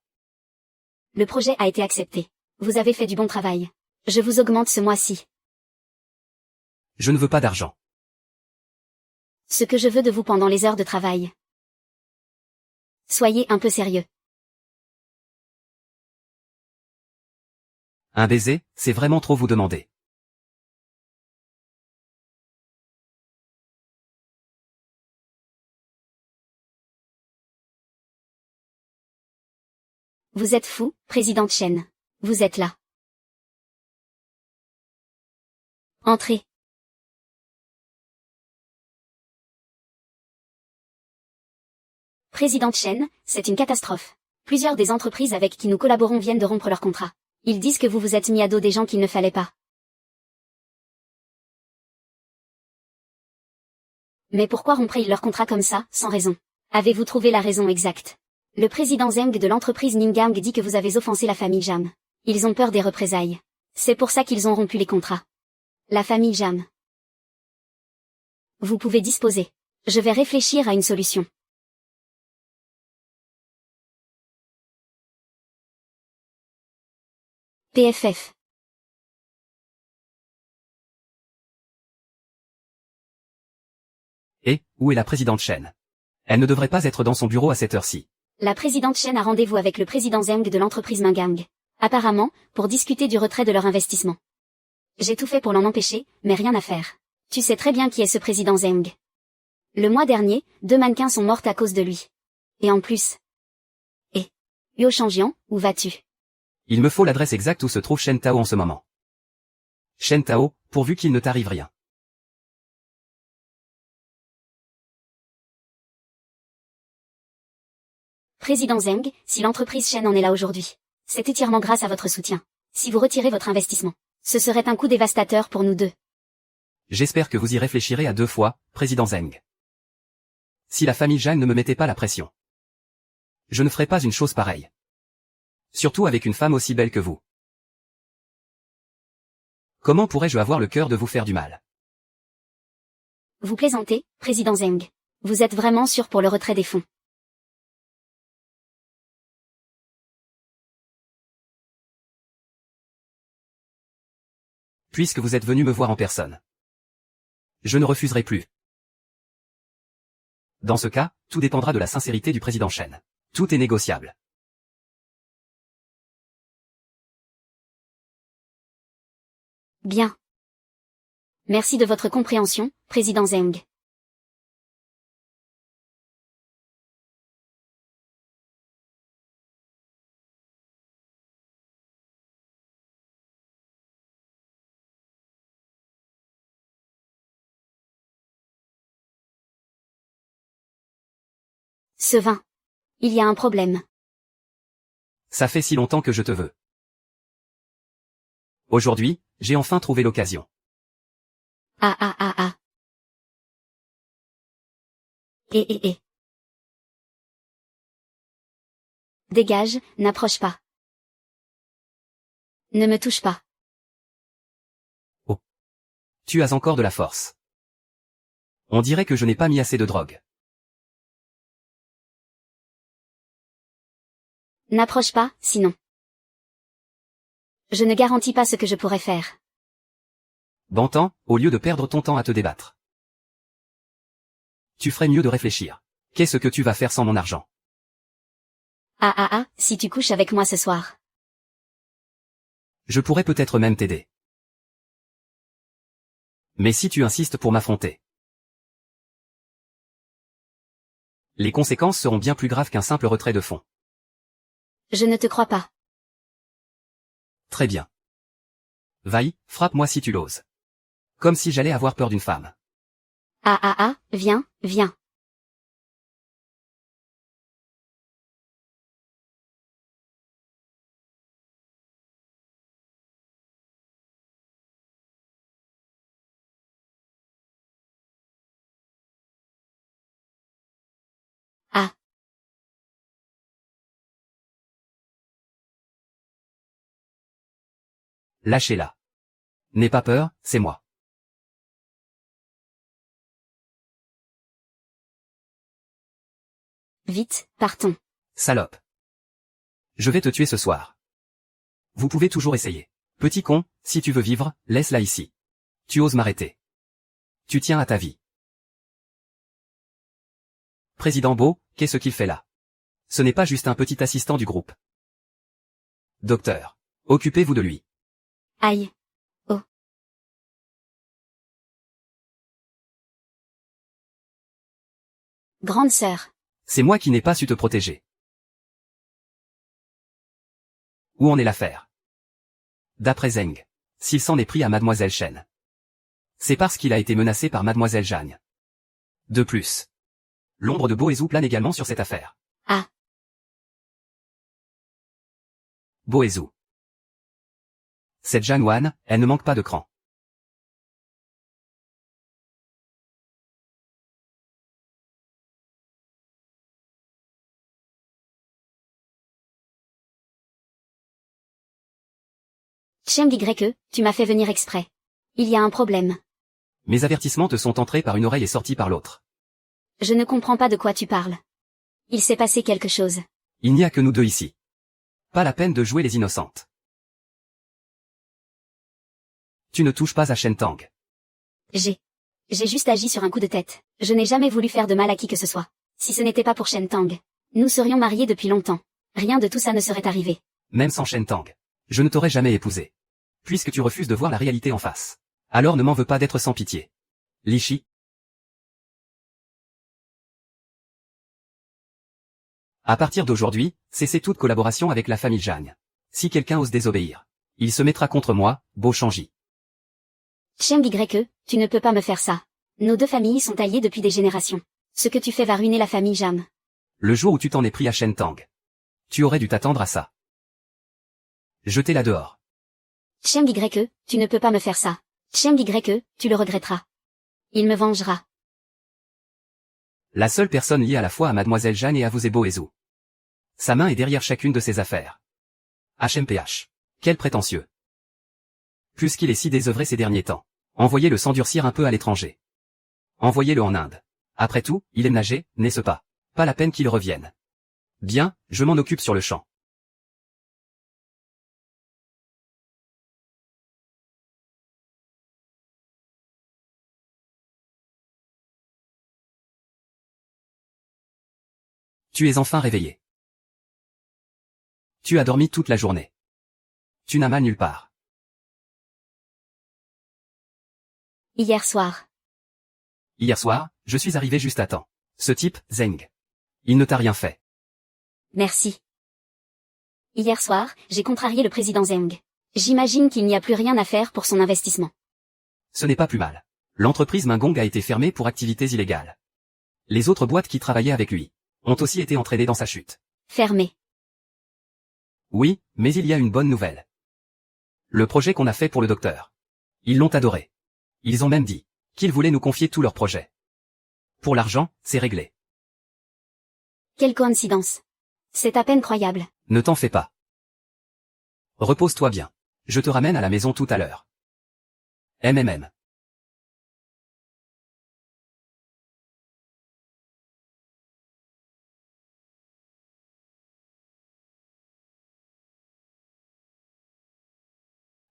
Le projet a été accepté. Vous avez fait du bon travail. Je vous augmente ce mois-ci. Je ne veux pas d'argent. Ce que je veux de vous pendant les heures de travail. Soyez un peu sérieux. Un baiser, c'est vraiment trop vous demander. Vous êtes fou, président Chen. Vous êtes là. Entrez. Président Chen, c'est une catastrophe. Plusieurs des entreprises avec qui nous collaborons viennent de rompre leur contrat. Ils disent que vous vous êtes mis à dos des gens qu'il ne fallait pas. Mais pourquoi rompre-ils leur contrat comme ça, sans raison? Avez-vous trouvé la raison exacte? Le président Zeng de l'entreprise Ninggang dit que vous avez offensé la famille Jam. Ils ont peur des représailles. C'est pour ça qu'ils ont rompu les contrats. La famille Jam. Vous pouvez disposer. Je vais réfléchir à une solution. PFF. Et, où est la présidente Chen? Elle ne devrait pas être dans son bureau à cette heure-ci. La présidente Chen a rendez-vous avec le président Zeng de l'entreprise Mingang. Apparemment, pour discuter du retrait de leur investissement. J'ai tout fait pour l'en empêcher, mais rien à faire. Tu sais très bien qui est ce président Zeng. Le mois dernier, 2 mannequins sont mortes à cause de lui. Et en plus. Et. Yo Shangjian, où vas-tu? Il me faut l'adresse exacte où se trouve Shen Tao en ce moment. Shen Tao, pourvu qu'il ne t'arrive rien. Président Zeng, si l'entreprise Shen en est là aujourd'hui, c'est entièrement grâce à votre soutien. Si vous retirez votre investissement, ce serait un coup dévastateur pour nous deux. J'espère que vous y réfléchirez à 2 fois, président Zeng. Si la famille Zhang ne me mettait pas la pression, je ne ferais pas une chose pareille. Surtout avec une femme aussi belle que vous. Comment pourrais-je avoir le cœur de vous faire du mal? Vous plaisantez, président Zeng. Vous êtes vraiment sûr pour le retrait des fonds? Puisque vous êtes venu me voir en personne, je ne refuserai plus. Dans ce cas, tout dépendra de la sincérité du président Chen. Tout est négociable. Bien. Merci de votre compréhension, président Zeng. Ce vin. Il y a un problème. Ça fait si longtemps que je te veux. Aujourd'hui, j'ai enfin trouvé l'occasion. Ah ah ah ah. Et. Dégage, n'approche pas. Ne me touche pas. Oh. Tu as encore de la force. On dirait que je n'ai pas mis assez de drogue. N'approche pas, sinon. Je ne garantis pas ce que je pourrais faire. Bantan, au lieu de perdre ton temps à te débattre, tu ferais mieux de réfléchir. Qu'est-ce que tu vas faire sans mon argent? Ah ah ah, si tu couches avec moi ce soir. Je pourrais peut-être même t'aider. Mais si tu insistes pour m'affronter, les conséquences seront bien plus graves qu'un simple retrait de fonds. Je ne te crois pas. Très bien. Vaille, frappe-moi si tu l'oses. Comme si j'allais avoir peur d'une femme. Ah ah ah, viens, viens. Lâchez-la. N'aie pas peur, c'est moi. Vite, partons. Salope. Je vais te tuer ce soir. Vous pouvez toujours essayer. Petit con, si tu veux vivre, laisse-la ici. Tu oses m'arrêter. Tu tiens à ta vie. Président Beau, qu'est-ce qu'il fait là? Ce n'est pas juste un petit assistant du groupe. Docteur. Occupez-vous de lui. Aïe. Oh. Grande sœur. C'est moi qui n'ai pas su te protéger. Où en est l'affaire? D'après Zeng, s'il s'en est pris à Mademoiselle Chen, c'est parce qu'il a été menacé par Mademoiselle Jeanne. De plus, l'ombre de Boezou plane également sur cette affaire. Ah. Boezou. Cette Jeanne Wan, elle ne manque pas de cran. Cheng YE, tu m'as fait venir exprès. Il y a un problème. Mes avertissements te sont entrés par une oreille et sortis par l'autre. Je ne comprends pas de quoi tu parles. Il s'est passé quelque chose. Il n'y a que nous deux ici. Pas la peine de jouer les innocentes. Tu ne touches pas à Shen Tang. J'ai juste agi sur un coup de tête. Je n'ai jamais voulu faire de mal à qui que ce soit. Si ce n'était pas pour Shen Tang, nous serions mariés depuis longtemps. Rien de tout ça ne serait arrivé. Même sans Shen Tang, je ne t'aurais jamais épousé. Puisque tu refuses de voir la réalité en face. Alors ne m'en veux pas d'être sans pitié. Li Shi. À partir d'aujourd'hui, cessez toute collaboration avec la famille Jeanne. Si quelqu'un ose désobéir, il se mettra contre moi, Beau Changi. Cheng YE, tu ne peux pas me faire ça. Nos deux familles sont alliées depuis des générations. Ce que tu fais va ruiner la famille Jeanne. Le jour où tu t'en es pris à Shen Tang, tu aurais dû t'attendre à ça. Jetez-la dehors. Cheng YE, tu ne peux pas me faire ça. Cheng YE, tu le regretteras. Il me vengera. La seule personne liée à la fois à Mademoiselle Jeanne et à vous est Boezou. Sa main est derrière chacune de ses affaires. HMPH. Quel prétentieux. Puisqu'il est si désœuvré ces derniers temps, envoyez-le s'endurcir un peu à l'étranger. Envoyez-le en Inde. Après tout, il aime nager, n'est-ce pas? Pas la peine qu'il revienne. Bien, je m'en occupe sur le champ. Tu es enfin réveillé. Tu as dormi toute la journée. Tu n'as mal nulle part. Hier soir. Hier soir, je suis arrivé juste à temps. Ce type, Zeng. Il ne t'a rien fait. Merci. Hier soir, j'ai contrarié le président Zeng. J'imagine qu'il n'y a plus rien à faire pour son investissement. Ce n'est pas plus mal. L'entreprise Mingong a été fermée pour activités illégales. Les autres boîtes qui travaillaient avec lui ont aussi été entraînées dans sa chute. Fermé. Oui, mais il y a une bonne nouvelle. Le projet qu'on a fait pour le docteur. Ils l'ont adoré. Ils ont même dit qu'ils voulaient nous confier tous leurs projets. Pour l'argent, c'est réglé. Quelle coïncidence. C'est à peine croyable. Ne t'en fais pas. Repose-toi bien. Je te ramène à la maison tout à l'heure. MMM.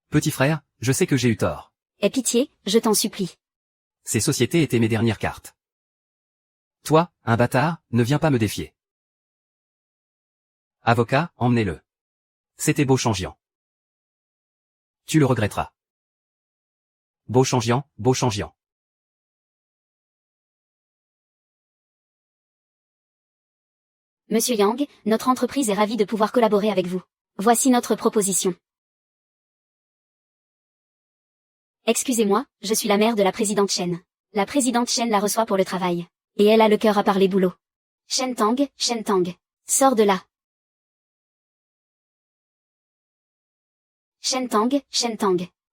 Petit frère, je sais que j'ai eu tort. Aie pitié, je t'en supplie. Ces sociétés étaient mes dernières cartes. Toi, un bâtard, ne viens pas me défier. Avocat, emmenez-le. C'était Beau Changian. Tu le regretteras. Beau Changian, Beau Changian. Monsieur Yang, notre entreprise est ravie de pouvoir collaborer avec vous. Voici notre proposition. Excusez-moi, je suis la mère de la présidente Chen. La présidente Chen la reçoit pour le travail. Et elle a le cœur à parler boulot. Shen Tang, sors de là. Shen Tang,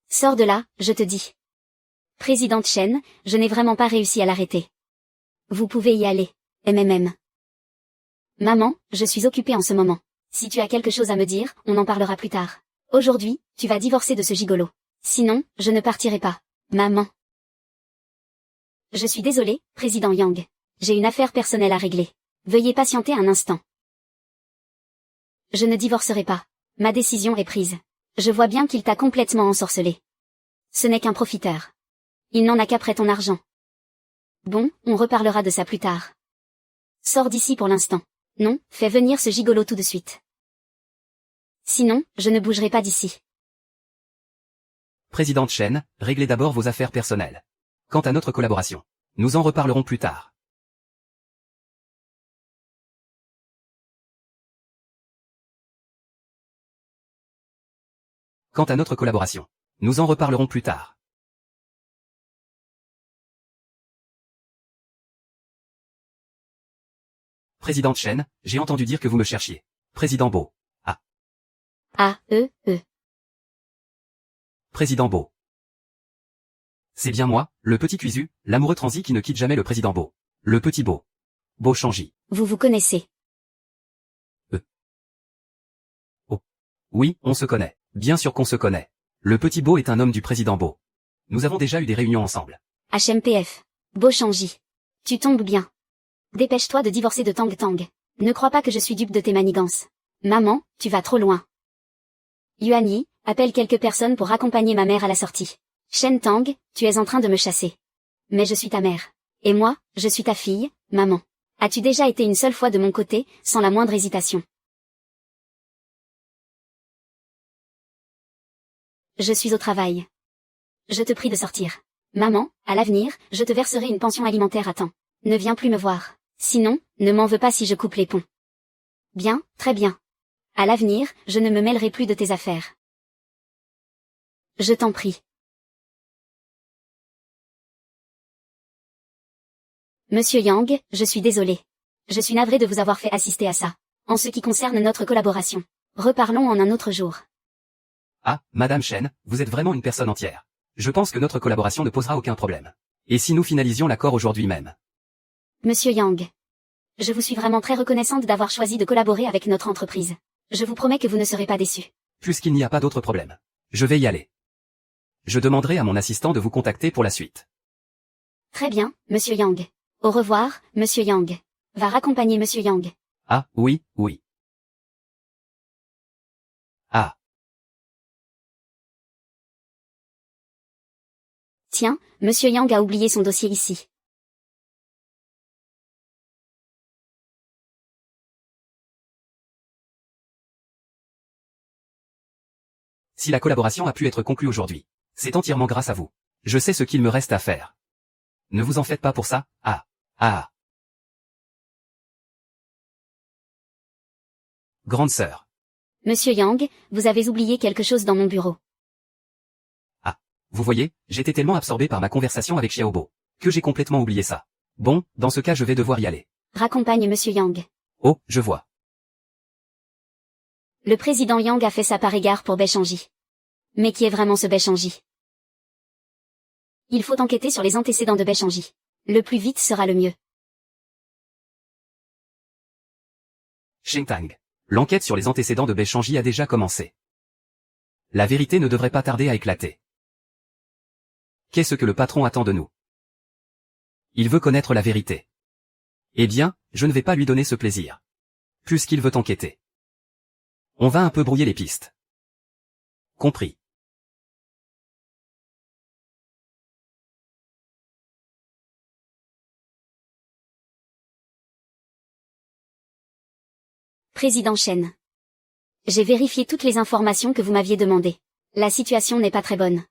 sors de là, je te dis. Présidente Chen, je n'ai vraiment pas réussi à l'arrêter. Vous pouvez y aller. MMM. Maman, je suis occupée en ce moment. Si tu as quelque chose à me dire, on en parlera plus tard. Aujourd'hui, tu vas divorcer de ce gigolo. Sinon, je ne partirai pas. Maman. Je suis désolée, président Yang. J'ai une affaire personnelle à régler. Veuillez patienter un instant. Je ne divorcerai pas. Ma décision est prise. Je vois bien qu'il t'a complètement ensorcelé. Ce n'est qu'un profiteur. Il n'en a qu'après ton argent. Bon, on reparlera de ça plus tard. Sors d'ici pour l'instant. Non, fais venir ce gigolo tout de suite. Sinon, je ne bougerai pas d'ici. Présidente Chen, réglez d'abord vos affaires personnelles. Quant à notre collaboration, nous en reparlerons plus tard. Quant à notre collaboration, nous en reparlerons plus tard. Présidente Chen, j'ai entendu dire que vous me cherchiez. Président Bo. Président Bo. C'est bien moi, le petit cuisu, l'amoureux transi qui ne quitte jamais le président Bo. Le petit Bo. Bo Changi. Vous vous connaissez. Oui, on se connaît. Bien sûr qu'on se connaît. Le petit Bo est un homme du président Bo. Nous avons déjà eu des réunions ensemble. HMPF. Bo Changi. Tu tombes bien. Dépêche-toi de divorcer de Tang Tang. Ne crois pas que je suis dupe de tes manigances. Maman, tu vas trop loin. Yuan Yi, appelle quelques personnes pour accompagner ma mère à la sortie. Shen Tang, tu es en train de me chasser. Mais je suis ta mère. Et moi, je suis ta fille, maman. As-tu déjà été une seule fois de mon côté, sans la moindre hésitation? Je suis au travail. Je te prie de sortir. Maman, à l'avenir, je te verserai une pension alimentaire à temps. Ne viens plus me voir. Sinon, ne m'en veux pas si je coupe les ponts. Bien, très bien. À l'avenir, je ne me mêlerai plus de tes affaires. Je t'en prie. Monsieur Yang, je suis désolé. Je suis navré de vous avoir fait assister à ça. En ce qui concerne notre collaboration, reparlons en un autre jour. Ah, Madame Chen, vous êtes vraiment une personne entière. Je pense que notre collaboration ne posera aucun problème. Et si nous finalisions l'accord aujourd'hui même? Monsieur Yang. Je vous suis vraiment très reconnaissante d'avoir choisi de collaborer avec notre entreprise. Je vous promets que vous ne serez pas déçus. Puisqu'il n'y a pas d'autre problème, je vais y aller. Je demanderai à mon assistant de vous contacter pour la suite. Très bien, Monsieur Yang. Au revoir, Monsieur Yang. Va raccompagner Monsieur Yang. Ah, oui, oui. Ah. Tiens, Monsieur Yang a oublié son dossier ici. Si la collaboration a pu être conclue aujourd'hui, c'est entièrement grâce à vous. Je sais ce qu'il me reste à faire. Ne vous en faites pas pour ça. Ah. Grande sœur. Monsieur Yang, vous avez oublié quelque chose dans mon bureau. Ah. Vous voyez, j'étais tellement absorbé par ma conversation avec Xiaobo, que j'ai complètement oublié ça. Bon, dans ce cas je vais devoir y aller. Raccompagne Monsieur Yang. Oh, je vois. Le président Yang a fait ça par égard pour Baishangi. Mais qui est vraiment ce Baishangi? Il faut enquêter sur les antécédents de Baishangi. Le plus vite sera le mieux. Sheng Tang. L'enquête sur les antécédents de Baishangi a déjà commencé. La vérité ne devrait pas tarder à éclater. Qu'est-ce que le patron attend de nous? Il veut connaître la vérité. Eh bien, je ne vais pas lui donner ce plaisir. Puisqu'il veut enquêter. On va un peu brouiller les pistes. Compris. Président Chen. J'ai vérifié toutes les informations que vous m'aviez demandées. La situation n'est pas très bonne.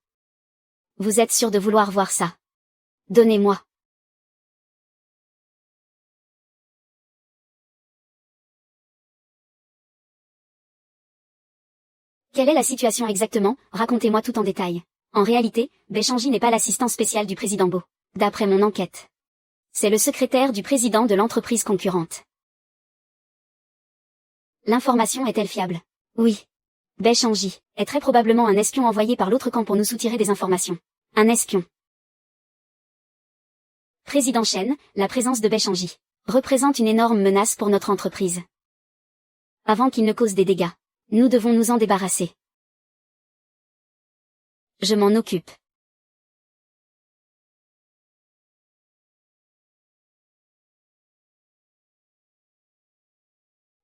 Vous êtes sûr de vouloir voir ça? Donnez-moi. Quelle est la situation exactement? Racontez-moi tout en détail. En réalité, Baishangi n'est pas l'assistant spécial du président Bo. D'après mon enquête. C'est le secrétaire du président de l'entreprise concurrente. L'information est-elle fiable? Oui. Baishangi est très probablement un espion envoyé par l'autre camp pour nous soutirer des informations. Un espion. Président Chen, la présence de Baishangi représente une énorme menace pour notre entreprise. Avant qu'il ne cause des dégâts, nous devons nous en débarrasser. Je m'en occupe.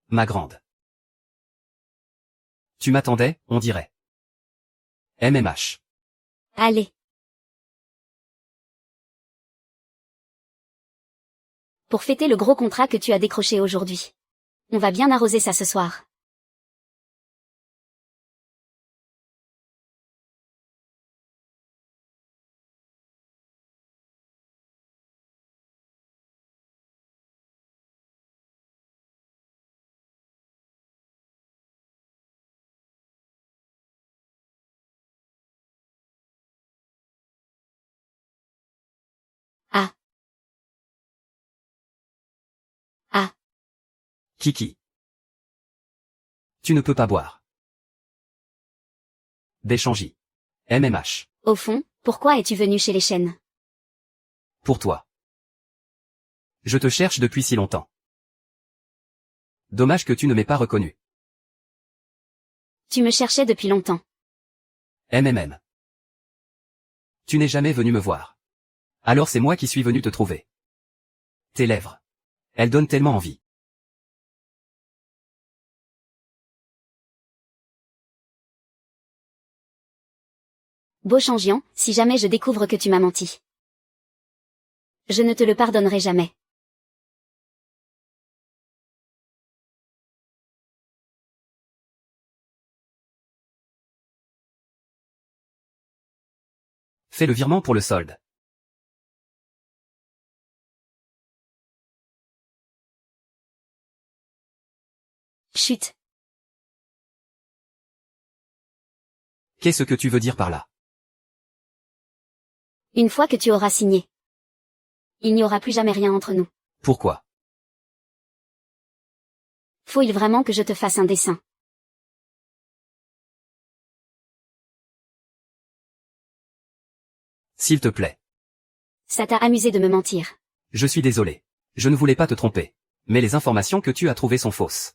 Ma grande. Tu m'attendais, on dirait. MMH. Allez. Pour fêter le gros contrat que tu as décroché aujourd'hui. On va bien arroser ça ce soir. Ah. Ah. Kiki. Tu ne peux pas boire. Béchangi. MMH. Au fond, pourquoi es-tu venu chez les Chênes? Pour toi. Je te cherche depuis si longtemps. Dommage que tu ne m'aies pas reconnu. Tu me cherchais depuis longtemps. MMM. Tu n'es jamais venu me voir. Alors c'est moi qui suis venu te trouver. Tes lèvres. Elles donnent tellement envie. Beau Changian, si jamais je découvre que tu m'as menti. Je ne te le pardonnerai jamais. Fais le virement pour le solde. Chut. Qu'est-ce que tu veux dire par là? Une fois que tu auras signé. Il n'y aura plus jamais rien entre nous. Pourquoi? Faut-il vraiment que je te fasse un dessin? S'il te plaît. Ça t'a amusé de me mentir. Je suis désolé. Je ne voulais pas te tromper. Mais les informations que tu as trouvées sont fausses.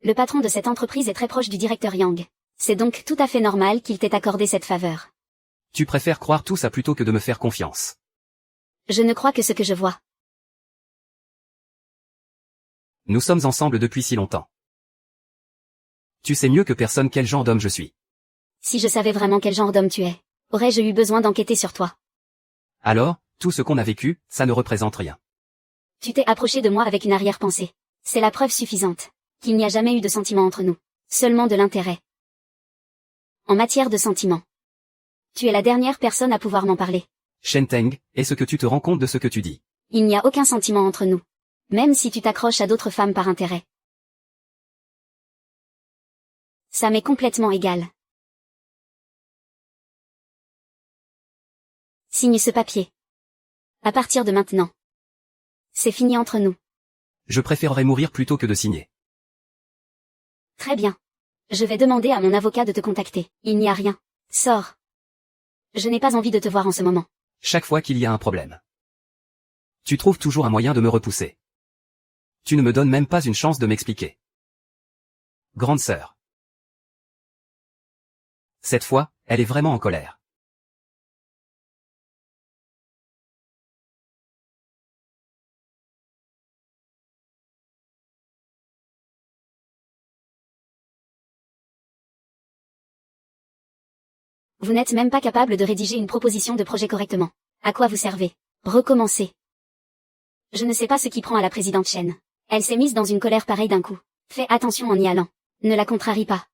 Le patron de cette entreprise est très proche du directeur Yang. C'est donc tout à fait normal qu'il t'ait accordé cette faveur. Tu préfères croire tout ça plutôt que de me faire confiance. Je ne crois que ce que je vois. Nous sommes ensemble depuis si longtemps. Tu sais mieux que personne quel genre d'homme je suis. Si je savais vraiment quel genre d'homme tu es, aurais-je eu besoin d'enquêter sur toi? Alors, tout ce qu'on a vécu, ça ne représente rien. Tu t'es approché de moi avec une arrière-pensée. C'est la preuve suffisante qu'il n'y a jamais eu de sentiment entre nous. Seulement de l'intérêt. En matière de sentiments. Tu es la dernière personne à pouvoir m'en parler. Shenteng, est-ce que tu te rends compte de ce que tu dis? Il n'y a aucun sentiment entre nous. Même si tu t'accroches à d'autres femmes par intérêt. Ça m'est complètement égal. Signe ce papier. À partir de maintenant. C'est fini entre nous. Je préférerais mourir plutôt que de signer. Très bien. Je vais demander à mon avocat de te contacter. Il n'y a rien. Sors. Je n'ai pas envie de te voir en ce moment. Chaque fois qu'il y a un problème. Tu trouves toujours un moyen de me repousser. Tu ne me donnes même pas une chance de m'expliquer. Grande sœur. Cette fois, elle est vraiment en colère. Vous n'êtes même pas capable de rédiger une proposition de projet correctement. À quoi vous servez? Recommencez. Je ne sais pas ce qui prend à la présidente Chen. Elle s'est mise dans une colère pareille d'un coup. Fais attention en y allant. Ne la contrarie pas.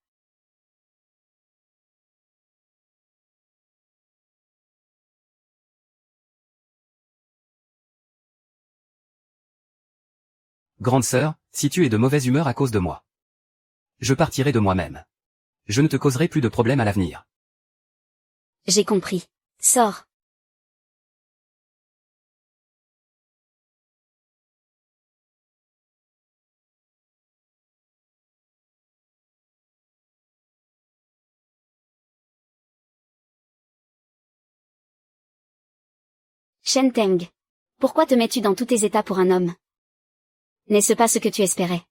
Grande sœur, si tu es de mauvaise humeur à cause de moi. Je partirai de moi-même. Je ne te causerai plus de problèmes à l'avenir. J'ai compris. Sors. Shenteng. Pourquoi te mets-tu dans tous tes états pour un homme? N'est-ce pas ce que tu espérais?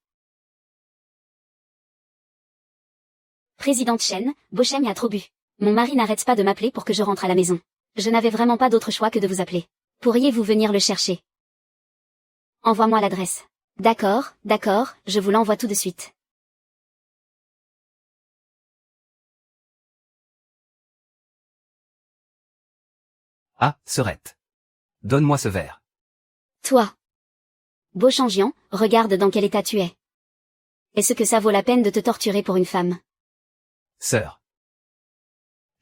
Présidente Chen, Bocheng a trop bu. Mon mari n'arrête pas de m'appeler pour que je rentre à la maison. Je n'avais vraiment pas d'autre choix que de vous appeler. Pourriez-vous venir le chercher? Envoie-moi l'adresse. D'accord, d'accord, je vous l'envoie tout de suite. Ah, Serette. Donne-moi ce verre. Toi. Beauchampion, regarde dans quel état tu es. Est-ce que ça vaut la peine de te torturer pour une femme? Sœur.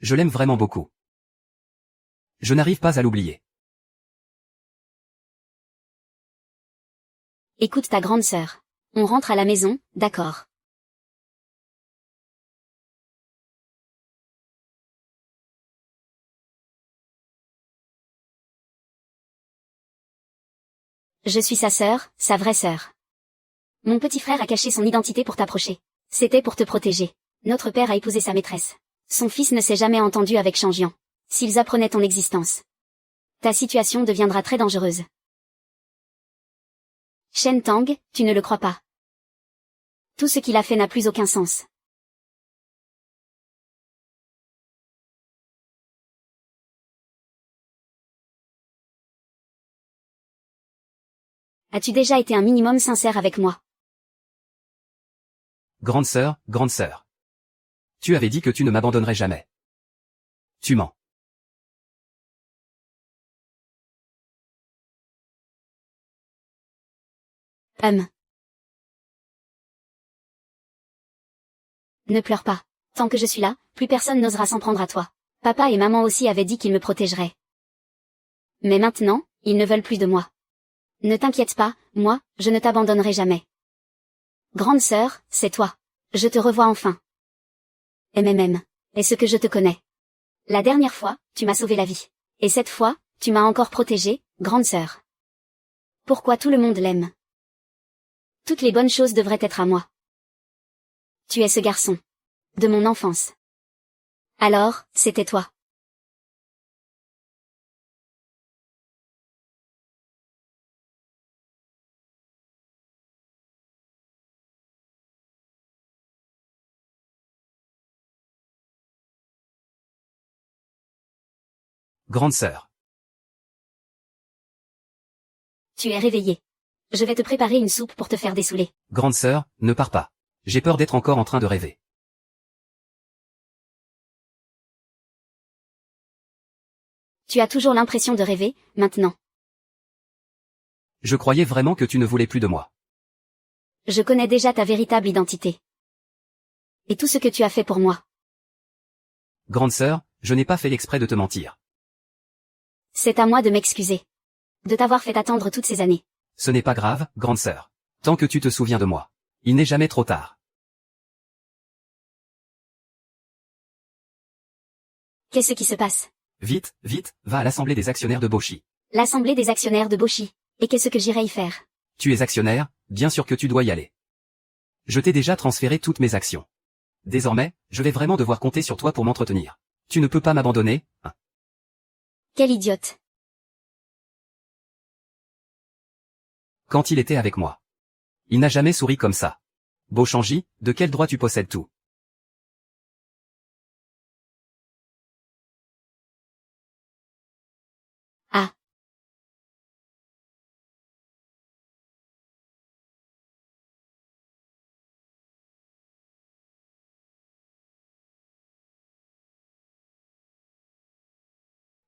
Je l'aime vraiment beaucoup. Je n'arrive pas à l'oublier. Écoute ta grande sœur. On rentre à la maison, d'accord. Je suis sa sœur, sa vraie sœur. Mon petit frère a caché son identité pour t'approcher. C'était pour te protéger. Notre père a épousé sa maîtresse. Son fils ne s'est jamais entendu avec Changian. S'ils apprenaient ton existence, ta situation deviendra très dangereuse. Shen Tang, tu ne le crois pas. Tout ce qu'il a fait n'a plus aucun sens. As-tu déjà été un minimum sincère avec moi? Grande sœur, grande sœur. Tu avais dit que tu ne m'abandonnerais jamais. Tu mens. Ne pleure pas. Tant que je suis là, plus personne n'osera s'en prendre à toi. Papa et maman aussi avaient dit qu'ils me protégeraient. Mais maintenant, ils ne veulent plus de moi. Ne t'inquiète pas, moi, je ne t'abandonnerai jamais. Grande sœur, c'est toi. Je te revois enfin. MMM. Est-ce que je te connais? La dernière fois, tu m'as sauvé la vie. Et cette fois, tu m'as encore protégée, grande sœur. Pourquoi tout le monde l'aime? Toutes les bonnes choses devraient être à moi. Tu es ce garçon. De mon enfance. Alors, c'était toi. Grande sœur. Tu es réveillée. Je vais te préparer une soupe pour te faire dessouler. Grande sœur, ne pars pas. J'ai peur d'être encore en train de rêver. Tu as toujours l'impression de rêver, maintenant. Je croyais vraiment que tu ne voulais plus de moi. Je connais déjà ta véritable identité. Et tout ce que tu as fait pour moi. Grande sœur, je n'ai pas fait exprès de te mentir. C'est à moi de m'excuser. De t'avoir fait attendre toutes ces années. Ce n'est pas grave, grande sœur. Tant que tu te souviens de moi. Il n'est jamais trop tard. Qu'est-ce qui se passe? Vite, vite, va à l'assemblée des actionnaires de Boshi. L'assemblée des actionnaires de Boshi. Et qu'est-ce que j'irai y faire? Tu es actionnaire, bien sûr que tu dois y aller. Je t'ai déjà transféré toutes mes actions. Désormais, je vais vraiment devoir compter sur toi pour m'entretenir. Tu ne peux pas m'abandonner, hein. Quel idiote. Quand il était avec moi. Il n'a jamais souri comme ça. Beauchampi, de quel droit tu possèdes tout? Ah.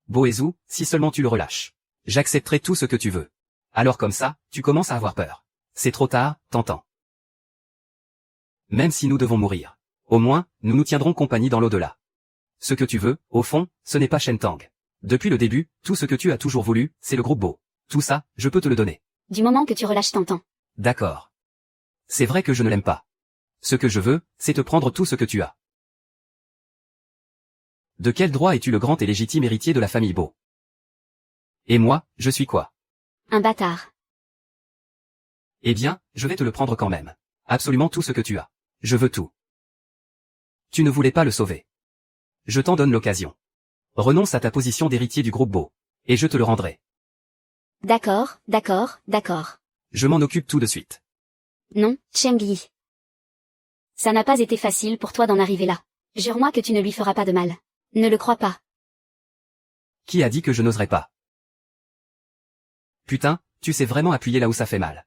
Boezou, si seulement tu le relâches. J'accepterai tout ce que tu veux. Alors comme ça, tu commences à avoir peur. C'est trop tard, t'entends. Même si nous devons mourir. Au moins, nous nous tiendrons compagnie dans l'au-delà. Ce que tu veux, au fond, ce n'est pas Shen Tang. Depuis le début, tout ce que tu as toujours voulu, c'est le groupe Beau. Tout ça, je peux te le donner. Du moment que tu relâches t'entends. D'accord. C'est vrai que je ne l'aime pas. Ce que je veux, c'est te prendre tout ce que tu as. De quel droit es-tu le grand et légitime héritier de la famille Beau? Et moi, je suis quoi? Un bâtard. Eh bien, je vais te le prendre quand même. Absolument tout ce que tu as. Je veux tout. Tu ne voulais pas le sauver. Je t'en donne l'occasion. Renonce à ta position d'héritier du groupe Beau. Et je te le rendrai. D'accord, d'accord, d'accord. Je m'en occupe tout de suite. Non, Cheng Yi. Ça n'a pas été facile pour toi d'en arriver là. Jure-moi que tu ne lui feras pas de mal. Ne le crois pas. Qui a dit que je n'oserais pas? Putain, tu sais vraiment appuyer là où ça fait mal.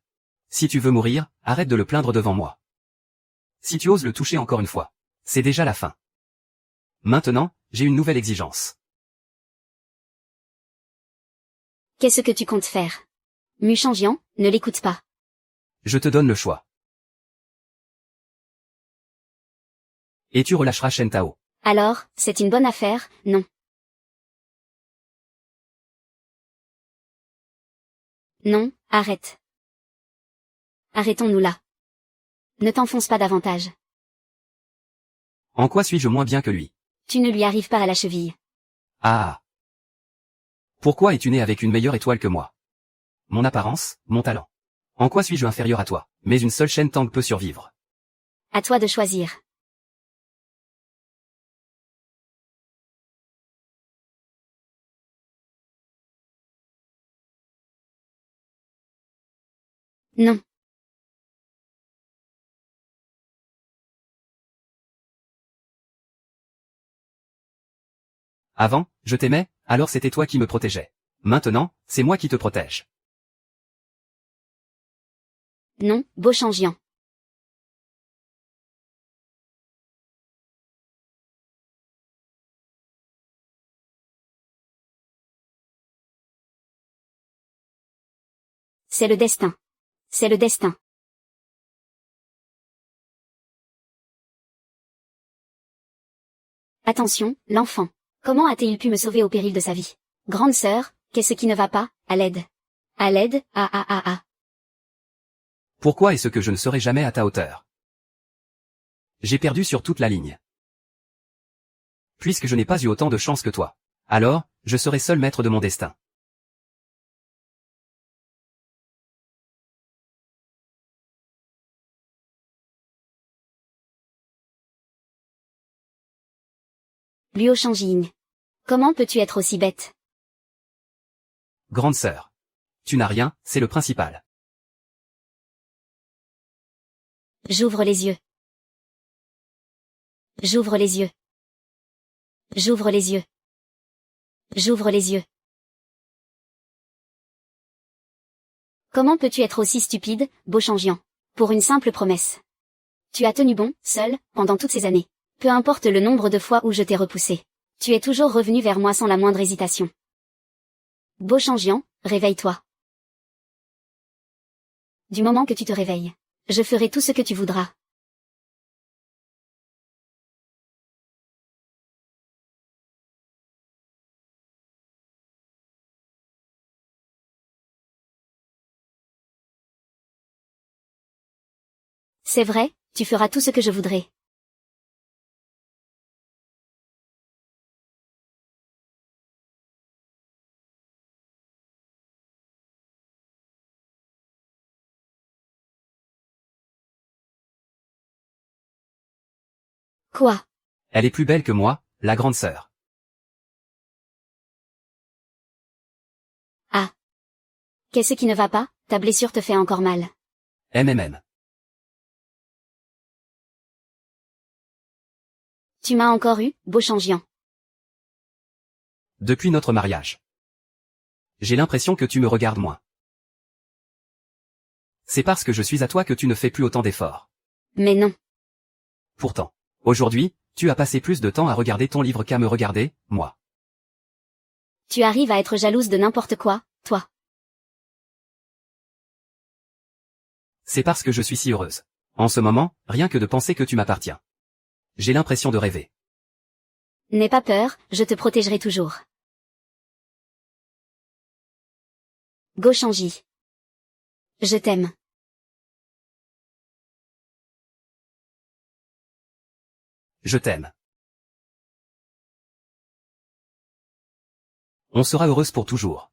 Si tu veux mourir, arrête de le plaindre devant moi. Si tu oses le toucher encore une fois, c'est déjà la fin. Maintenant, j'ai une nouvelle exigence. Qu'est-ce que tu comptes faire? Muchangian, ne l'écoute pas. Je te donne le choix. Et tu relâcheras Shen Tao. Alors, c'est une bonne affaire, non? Non, arrête. Arrêtons-nous là. Ne t'enfonce pas davantage. En quoi suis-je moins bien que lui? Tu ne lui arrives pas à la cheville. Ah. Pourquoi es-tu né avec une meilleure étoile que moi? Mon apparence, mon talent. En quoi suis-je inférieur à toi? Mais une seule Shen Tang peut survivre. À toi de choisir. Non. Avant, je t'aimais, alors c'était toi qui me protégeais. Maintenant, c'est moi qui te protège. Non, Beauchangian. C'est le destin. C'est le destin. Attention, l'enfant. Comment a-t-il pu me sauver au péril de sa vie? Grande sœur, qu'est-ce qui ne va pas? À l'aide. À l'aide, ah. Pourquoi est-ce que je ne serai jamais à ta hauteur? J'ai perdu sur toute la ligne. Puisque je n'ai pas eu autant de chance que toi. Alors, je serai seul maître de mon destin. Luo Shangjing. Comment peux-tu être aussi bête? Grande sœur. Tu n'as rien, c'est le principal. J'ouvre les yeux. J'ouvre les yeux. J'ouvre les yeux. J'ouvre les yeux. Comment peux-tu être aussi stupide, Beauchangian? Pour une simple promesse. Tu as tenu bon, seul, pendant toutes ces années. Peu importe le nombre de fois où je t'ai repoussé. Tu es toujours revenu vers moi sans la moindre hésitation. Beauchangian, réveille-toi. Du moment que tu te réveilles, je ferai tout ce que tu voudras. C'est vrai, tu feras tout ce que je voudrais. Quoi? Elle est plus belle que moi, la grande sœur. Ah. Qu'est-ce qui ne va pas? Ta blessure te fait encore mal. MMM. Tu m'as encore eu, Beauchangian. Depuis notre mariage. J'ai l'impression que tu me regardes moins. C'est parce que je suis à toi que tu ne fais plus autant d'efforts. Mais non. Pourtant, aujourd'hui, tu as passé plus de temps à regarder ton livre qu'à me regarder, moi. Tu arrives à être jalouse de n'importe quoi, toi. C'est parce que je suis si heureuse. En ce moment, rien que de penser que tu m'appartiens. J'ai l'impression de rêver. N'aie pas peur, je te protégerai toujours. Beauchangi. Je t'aime. Je t'aime. On sera heureuse pour toujours.